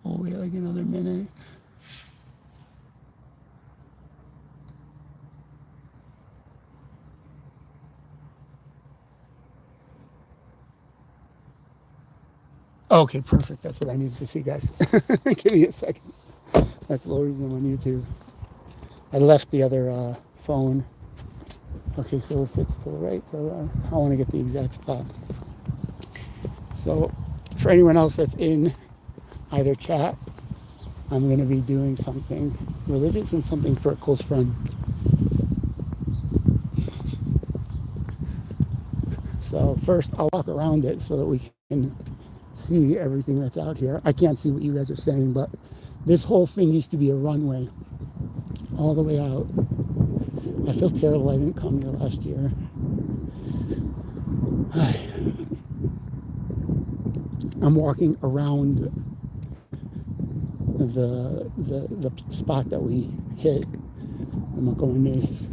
Oh, wait like another minute. Okay, perfect. That's what I needed to see, guys. Give me a second. That's the reason I'm on YouTube. I left the other phone. Okay, so if it's to the right, so I want to get the exact spot. So for anyone else that's in either chat, I'm going to be doing something religious and something for a close friend. So first I'll walk around it so that we can see everything that's out here. I can't see what you guys are saying, but this whole thing used to be a runway all the way out. I feel terrible I didn't come here last year. I'm walking around the spot that we hit, Makonis,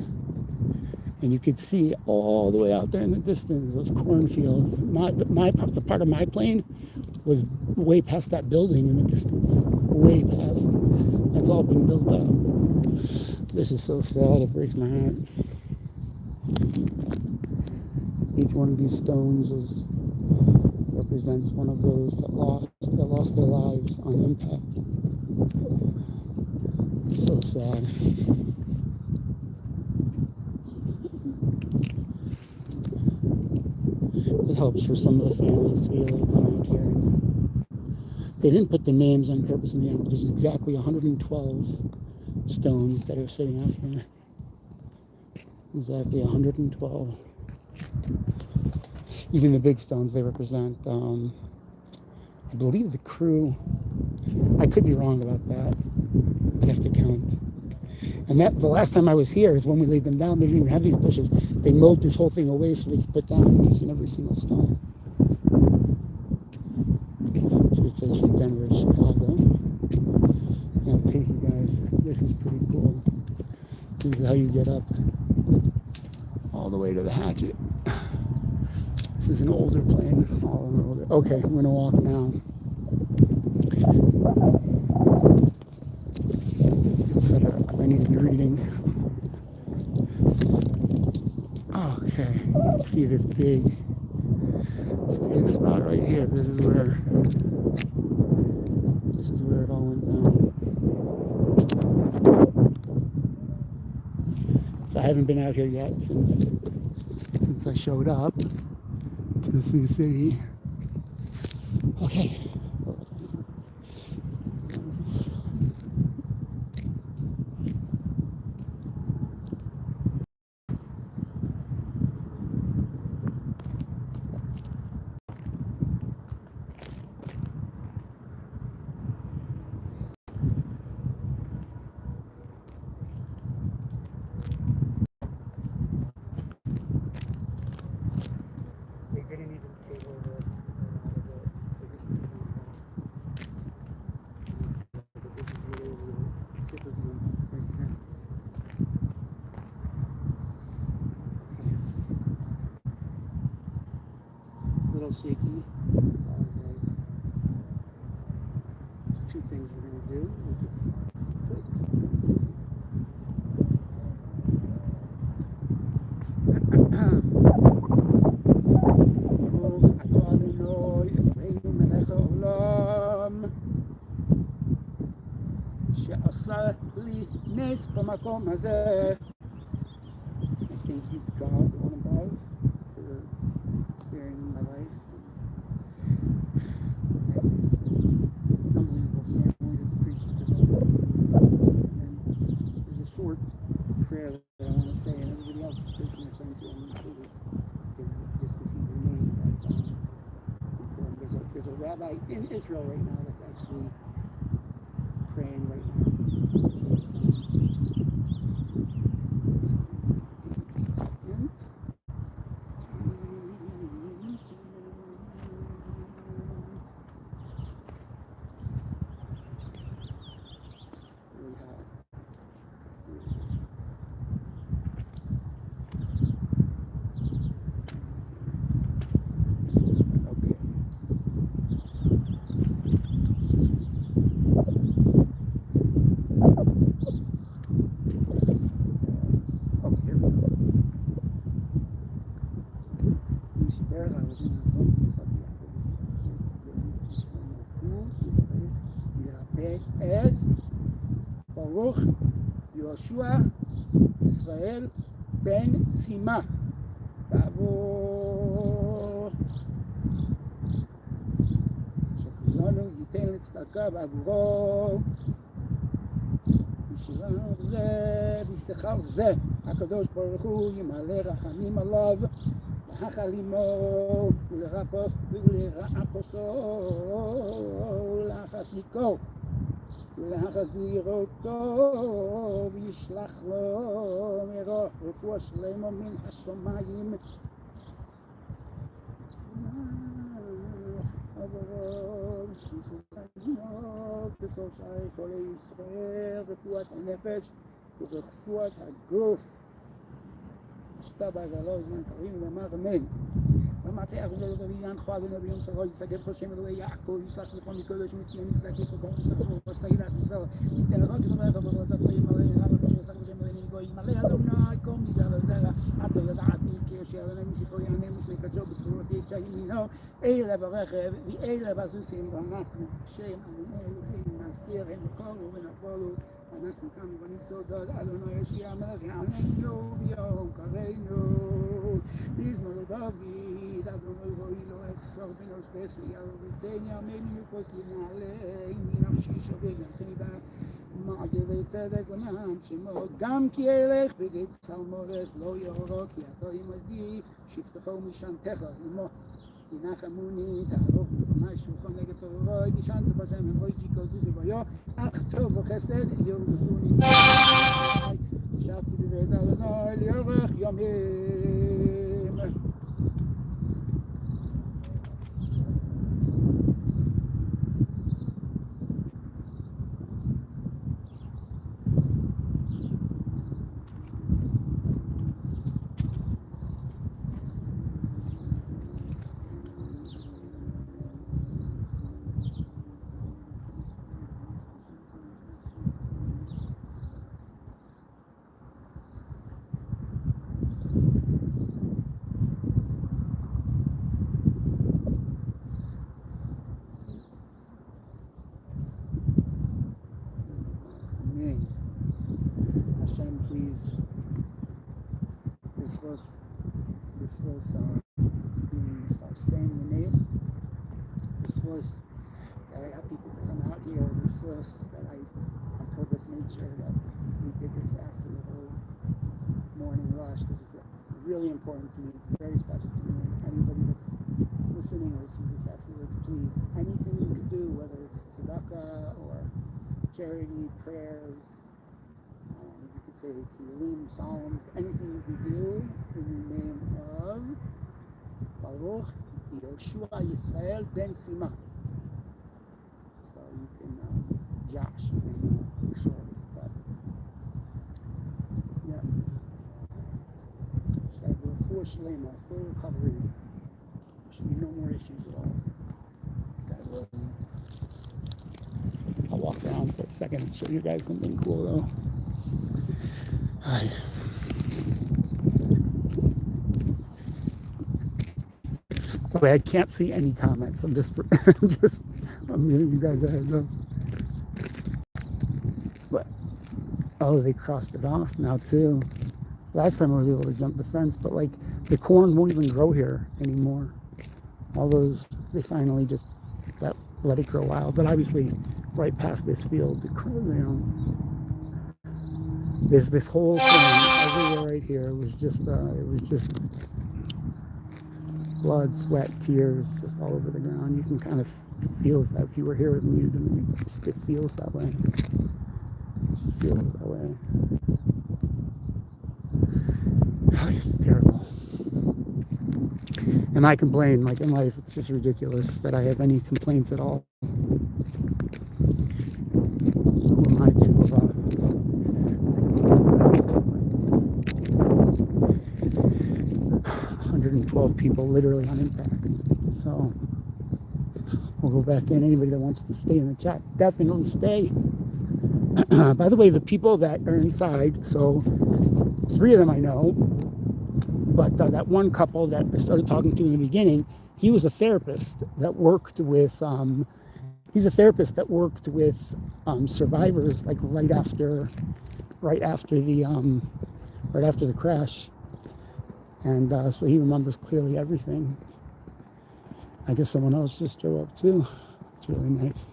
and you could see all the way out there in the distance those cornfields. The part of my plane was way past that building in the distance, way past. That's all been built up. This is so sad. It breaks my heart. Each one of these stones represents one of those that lost their lives on impact. It's so sad. It helps for some of the families to be able to come out here. They didn't put the names on purpose in the end, but there's exactly 112 stones that are sitting out here. Exactly 112. Even the big stones, they represent, I believe the crew. I could be wrong about that. I'd have to count. And that the last time I was here is when we laid them down. They didn't even have these bushes. They mowed this whole thing away so they could put down each and every single stone. So it says from Denver to Chicago. And I'll take you guys. This is pretty cool. This is how you get up all the way to the hatchet. This is an older plane. All of them are older. Okay, I'm gonna walk now. Set her up. I need to be reading. Okay, you can see this big spot right here. This is where it all went down. So I haven't been out here yet since I showed up to the Sioux City. Okay. little shaky. Sorry, guys. There's two things we're going to do. ברוך אתה אדוני אלוהינו מלך העולם שעשה לי נס במקום הזה. I thank you, God, the one above, for sparing my life. Unbelievable family that's appreciative of it. And then there's a short prayer that I want to say, and everybody else pray for my friend too. I'm going to say this because just his Hebrew name, but it's important. There's a rabbi in Israel right now that's actually praying right now. ברוך יהושע ישראל בן סימה בעבור שכולנו ייתן לצדקה בעבורו בשבח זה בשכר זה הקדוש ברוך הוא ימלא רחמים עליו להחלימו ולרפאו ולהחזיקו ולהחזיר אותו וישלח לו רפואה שלמה מן השמיים בסוף שערי חולי ישראל רפואת הנפש ורפואת הגוף השתה בעגלו זמן קרים ואמר אמן. ומצא ארגונו לו בעניין חד ונביום צרו יסגב חושם אלוהי יעקב ישלח זכרון מקודש ומציון יזדקף וכל מסחרו וסקאי להכניסו ייתן לך כברך וברצת חיים מלא רב בשם ישחק בשם מלא נגוי מלא אדוני כל מזרע לזרע עתו ידעתי כי יושיע אדוני משיחו יענה משני קדשו בגבולות ישע ימינו אלה ברכב ואלה בסוסים ואנחנו בשם אדוני אלוהים נזכיר הם בקורו ונפולו אנחנו כאן בנים סודות אדוני יושיע מלך יעננו ביום קראנו בזמן דוד אדוני רואי לא אחסור בנוס דסי ירצני ימי מנוחוס ינעלי מנפשי שובר ינחני בה מעגלי צדק למען שמו גם כי אלך בגד צלמורס לא יאורו כי אתה עמדי שבטך ומשענתך עמו ינחמוני תערוך בפני שולחן נגד צורוי תשענת בשם אין ראשי כל זה וביו אך טוב וחסד ירבוני שבתי בבית אדוני לאורך ימים. Hashem, please, this was being saying the nays. This was that I got people to come out here. This was that I on purpose made sure that we did this after the whole morning rush. This is really important to me, very special to me. And anybody that's listening or sees this afterwards, please, anything you could do, whether it's tzedakah or charity, prayers, you could say Tehillim, Psalms, anything you could do in the name of Baruch Yeshua Yisrael Ben Sima. So you can, Josh, you may know for sure, but yeah. So I have a full shlema, full recovery should be no more issues at all. I'll walk around for a second and show you guys something cool though. Hi. Okay, I can't see any comments. I'm giving you guys a heads up. But oh, they crossed it off now too. Last time I was able to jump the fence, but like the corn won't even grow here anymore. All those, they finally just let it grow wild. But obviously, right past this field, there's this whole thing everywhere right here. It was just blood, sweat, tears, just all over the ground. You can kind of feel that if you were here with me, it feels that way. It just feels that way. Oh, it's terrible. And I complain, like in life, it's just ridiculous that I have any complaints at all. Who am I to complain? 112 people literally unimpacted. So we'll go back in. Anybody that wants to stay in the chat, definitely stay. By the way, the people that are inside, so 3 of them I know, but that one couple that I started talking to in the beginning, he was a therapist that worked with, survivors, like right after the crash. And so he remembers clearly everything. I guess someone else just drove up too. It's really nice.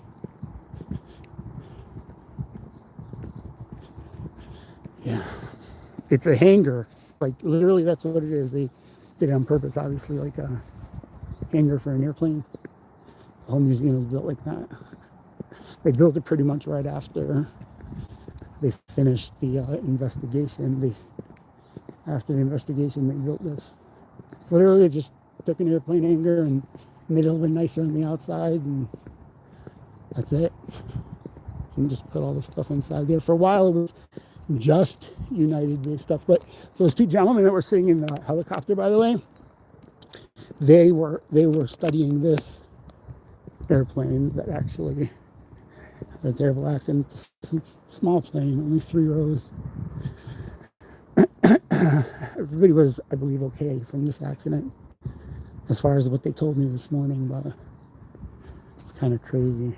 Yeah, it's a hangar. Like literally, that's what it is. They did it on purpose, obviously, like a hangar for an airplane. The whole museum was built like that. They built it pretty much right after they finished the investigation. After the investigation, they built this. So literally, they just took an airplane hangar and made it a little bit nicer on the outside, and that's it. And just put all the stuff inside there. For a while, it was just United-based stuff. But those 2 gentlemen that were sitting in the helicopter, by the way, they were studying this airplane that actually had a terrible accident. It's a small plane, only 3 rows. Everybody was, I believe, okay from this accident, as far as what they told me this morning, but it's kind of crazy.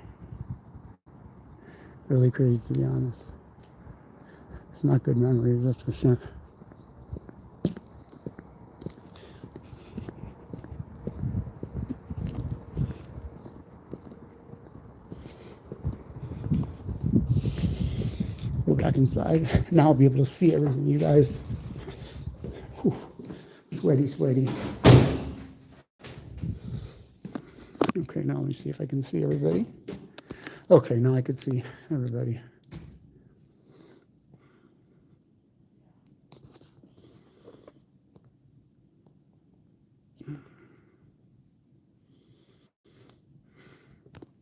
Really crazy, to be honest. It's not good memories, that's for sure. Go back inside. Now I'll be able to see everything, you guys. Whew. Sweaty. Okay, now let me see if I can see everybody. Okay, now I can see everybody.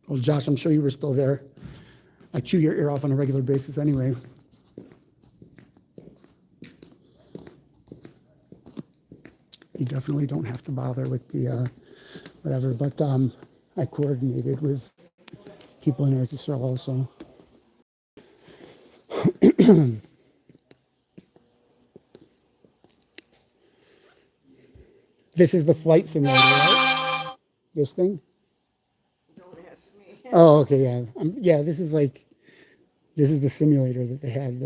Well, Josh, I'm sure you were still there. I chew your ear off on a regular basis anyway. You definitely don't have to bother with the whatever, but I coordinated with people in Eretz Yisrael also. This is the flight simulator, right? This thing? Don't ask me. Oh, okay, yeah. Yeah, this is the simulator that they had.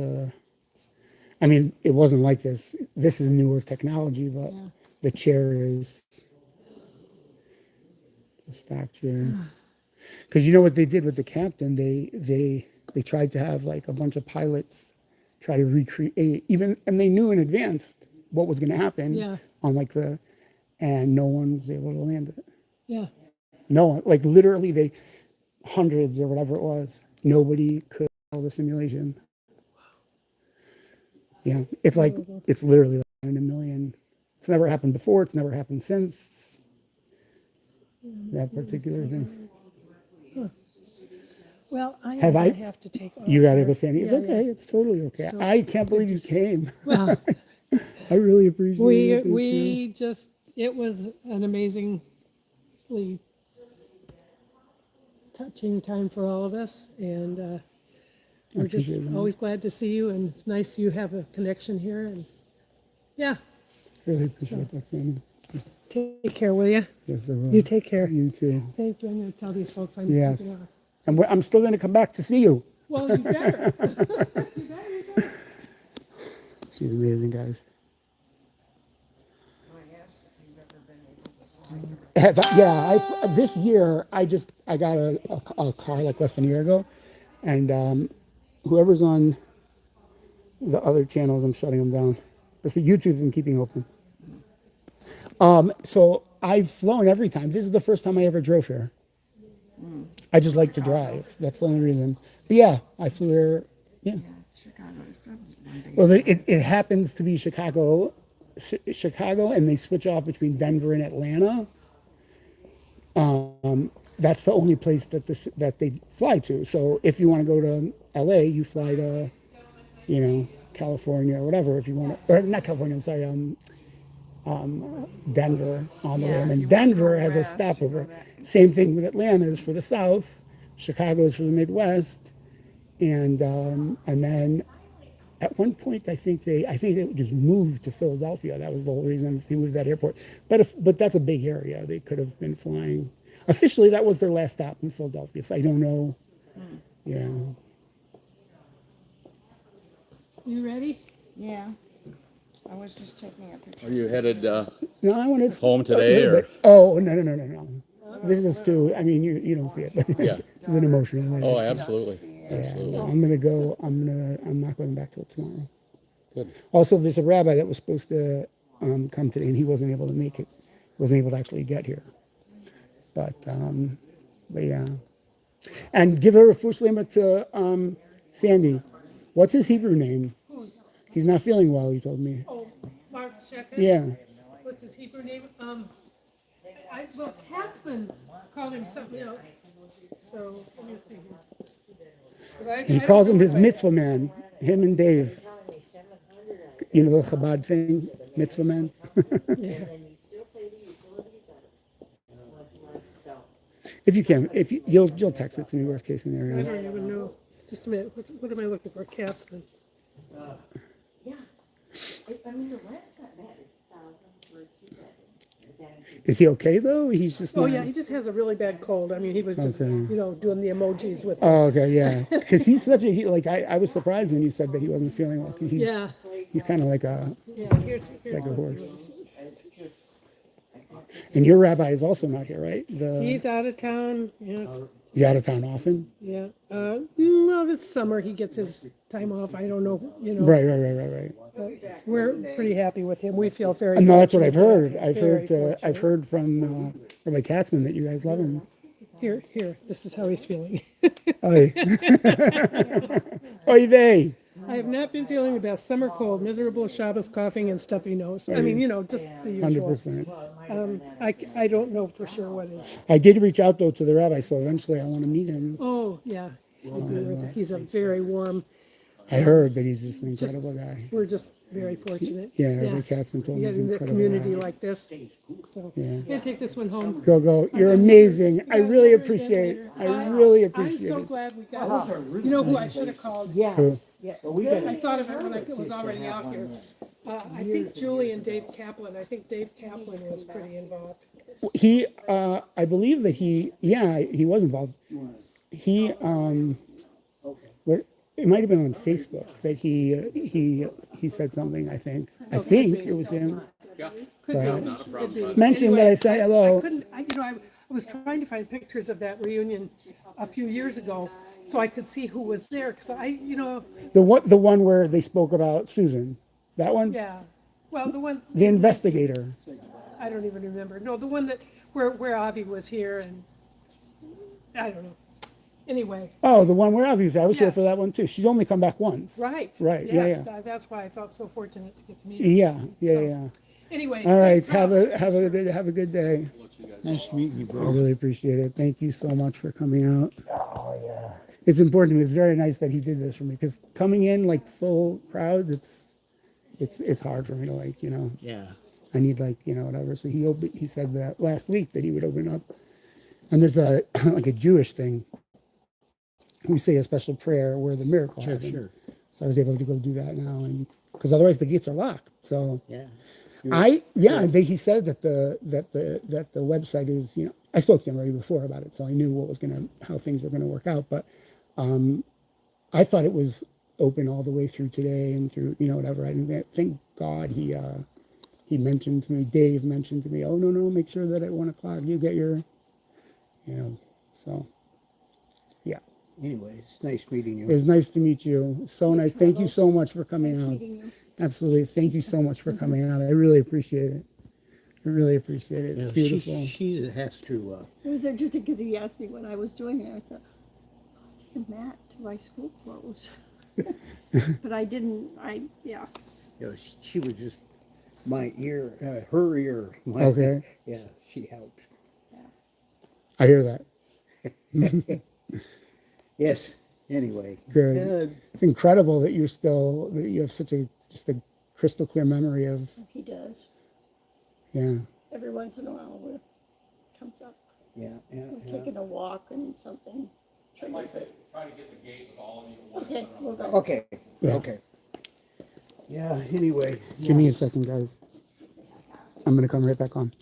I mean, it wasn't like this. This is newer technology, but the chair is the stock chair. Because you know what they did with the captain? They tried to have like a bunch of pilots try to recreate and they knew in advance what was going to happen on and no one was able to land it. Yeah. No one, like literally hundreds or whatever it was, nobody could follow the simulation. Yeah, it's like, it's literally like 1 in a million. It's never happened before. It's never happened since that particular thing. Huh. Well, I have to take off. You got to here. go, Sandy. It's okay. It's totally okay. So I can't believe you came. Well, I really appreciate it. we just, it was an amazing awfully touching time for all of us, and we're just appreciate that. always glad to see you, and it's nice you have a connection here, and yeah, Really appreciate that, Sandy. take care, will you? Yes, I will. You take care. You too. Thank you. I'm going to tell these folks I'm Yes. taking off. And I'm still going to come back to see you. Well, you better. You better. She's amazing, guys. I asked if you've ever been able to find her. Yeah, this year I got a car like less than a year ago, and whoever's on the other channels, I'm shutting them down. It's the YouTube I'm keeping open. So I've flown every time. This is the first time I ever drove here. I just like to drive. That's the only reason. But yeah, I flew here. Yeah. Yeah, Chicago is something one day. Well, it happens to be Chicago, and they switch off between Denver and Atlanta. That's the only place that they fly to. So if you want to go to LA, you fly to, California or whatever. If you want to, or not California, I'm sorry, Denver on the way, and then Denver has a stopover. Same thing with Atlanta is for the South, Chicago is for the Midwest, and then at one point I think they just moved to Philadelphia. That was the whole reason they moved that airport. But that's a big area. They could have been flying. Officially, that was their last stop in Philadelphia. So I don't know. Yeah. You ready? Yeah. I was just taking a picture. Are you headed No, I wanted home today, a little or? bit. Oh, no. This is too. I mean, you don't see it, but Yeah. this is an emotional night. Oh, absolutely. Yeah, Absolutely. I'm gonna go. I'm not going back till tomorrow. Good. Also, there's a rabbi that was supposed to come today, and he wasn't able to make it. Wasn't able to actually get here. But yeah. And give her a fuslima to Sandy. What's his Hebrew name? He's not feeling well. He told me. Oh, Mark Shecker? Yeah. What's his Hebrew name? Well, Katzman called him something else. So, let me see here. 'Cause He I calls don't him know his if I- mitzvah man. Him and Dave. You know the Chabad thing, mitzvah man. If you can, you'll text it to me. Worst case I scenario. don't even know. Just a minute. What am I looking for? Katzman. Is he okay though? He's just. Oh, not- yeah, he just has a really bad cold. I mean, he was just, Okay. doing the emojis with Oh, okay, yeah. Because he's such a I was surprised when you said that he wasn't feeling well. 'Cause Yeah, he's kind of like a. yeah. Here's like a let's horse. see what he said. And your rabbi is also not here, right? He's out of town. Yes. He's out of town often. Yeah. Well, this summer he gets his time off. I don't know. Right. But we're pretty happy with him. We feel very. No, that's what I've fortunate. heard. I've Very I've fortunate. heard from Rabbi Katzman that you guys love him. Here. This is how he's feeling. Oy. Oy vey. I have not been feeling the best. Summer cold, miserable Shabbos coughing and stuffy nose. I mean, just the usual. 100%. I don't know for sure what is. I did reach out though to the rabbi, so eventually I want to meet him. Oh, yeah. He's a very warm. I heard that he's just an incredible guy. We're just very fortunate. Yeah, Rabbi Katzman told me he's Getting the incredible. community guy. like this. So, Yeah. I'm gonna take this one home. Go. You're amazing. I really appreciate. I really appreciate I'm so it. glad we got her. You know who I should have called? Who? I thought of it when I was already out here. I think Julie and Dave Kaplan. I think Dave Kaplan was pretty involved. He, I believe that he was involved. He, it might have been on Facebook that he said something. I think it was him. Could be. Mentioned that I said hello. I couldn't. I was trying to find pictures of that reunion a few years ago, so I could see who was there. Because The one where they spoke about Susan, that one. yeah. Well, the one. The investigator. I don't even remember. No, the one that where Avi was here, and I don't know. Anyway, Oh, the one where obviously I was here Yeah. for that one too. She's only come back once. right. Right. Yes, Yeah. that's why I felt so fortunate to get to meet. Yeah. Anyway. All right. thanks, Have a good day. Nice to meet you, I bro. really appreciate it. Thank you so much for coming out. Oh yeah. It's important to me. It's very nice that he did this for me because coming in like full crowds, it's hard for me to Yeah. I need like, whatever. So he said that last week that he would open up. And there's a like a Jewish thing. We say a special prayer where the miracle Sure, happened. sure. So I was able to go do that now, and because otherwise the gates are locked. So Yeah. he said that the website is, I spoke to him already before about it, so I knew how things were gonna work out. But I thought it was open all the way through today and through whatever. I didn't thank God he mentioned to me. Dave mentioned to me, oh no, make sure that at 1 o'clock you get your, so yeah. Anyway, it's nice meeting It you. was nice to meet you. So nice. Thank you so much for coming Nice out. meeting you. Absolutely. Thank you so much for coming out. I really appreciate it. I really appreciate it. Yeah, It's beautiful. she has to, It was interesting because he asked me what I was doing, and I said, I was taking Matt to my school clothes. But I didn't, she was just my ear, her ear. Okay. Yeah, she helped. I hear that. Yes, anyway. Good. It's incredible that you have such just a crystal clear memory of, he does. yeah. Every once in a while it comes up. Yeah. We're taking a walk and something triggers it. Try to get the gate with all of you. Okay, we'll go. Okay, Yeah. okay. Yeah, anyway. Give me a second, guys. I'm going to come right back on.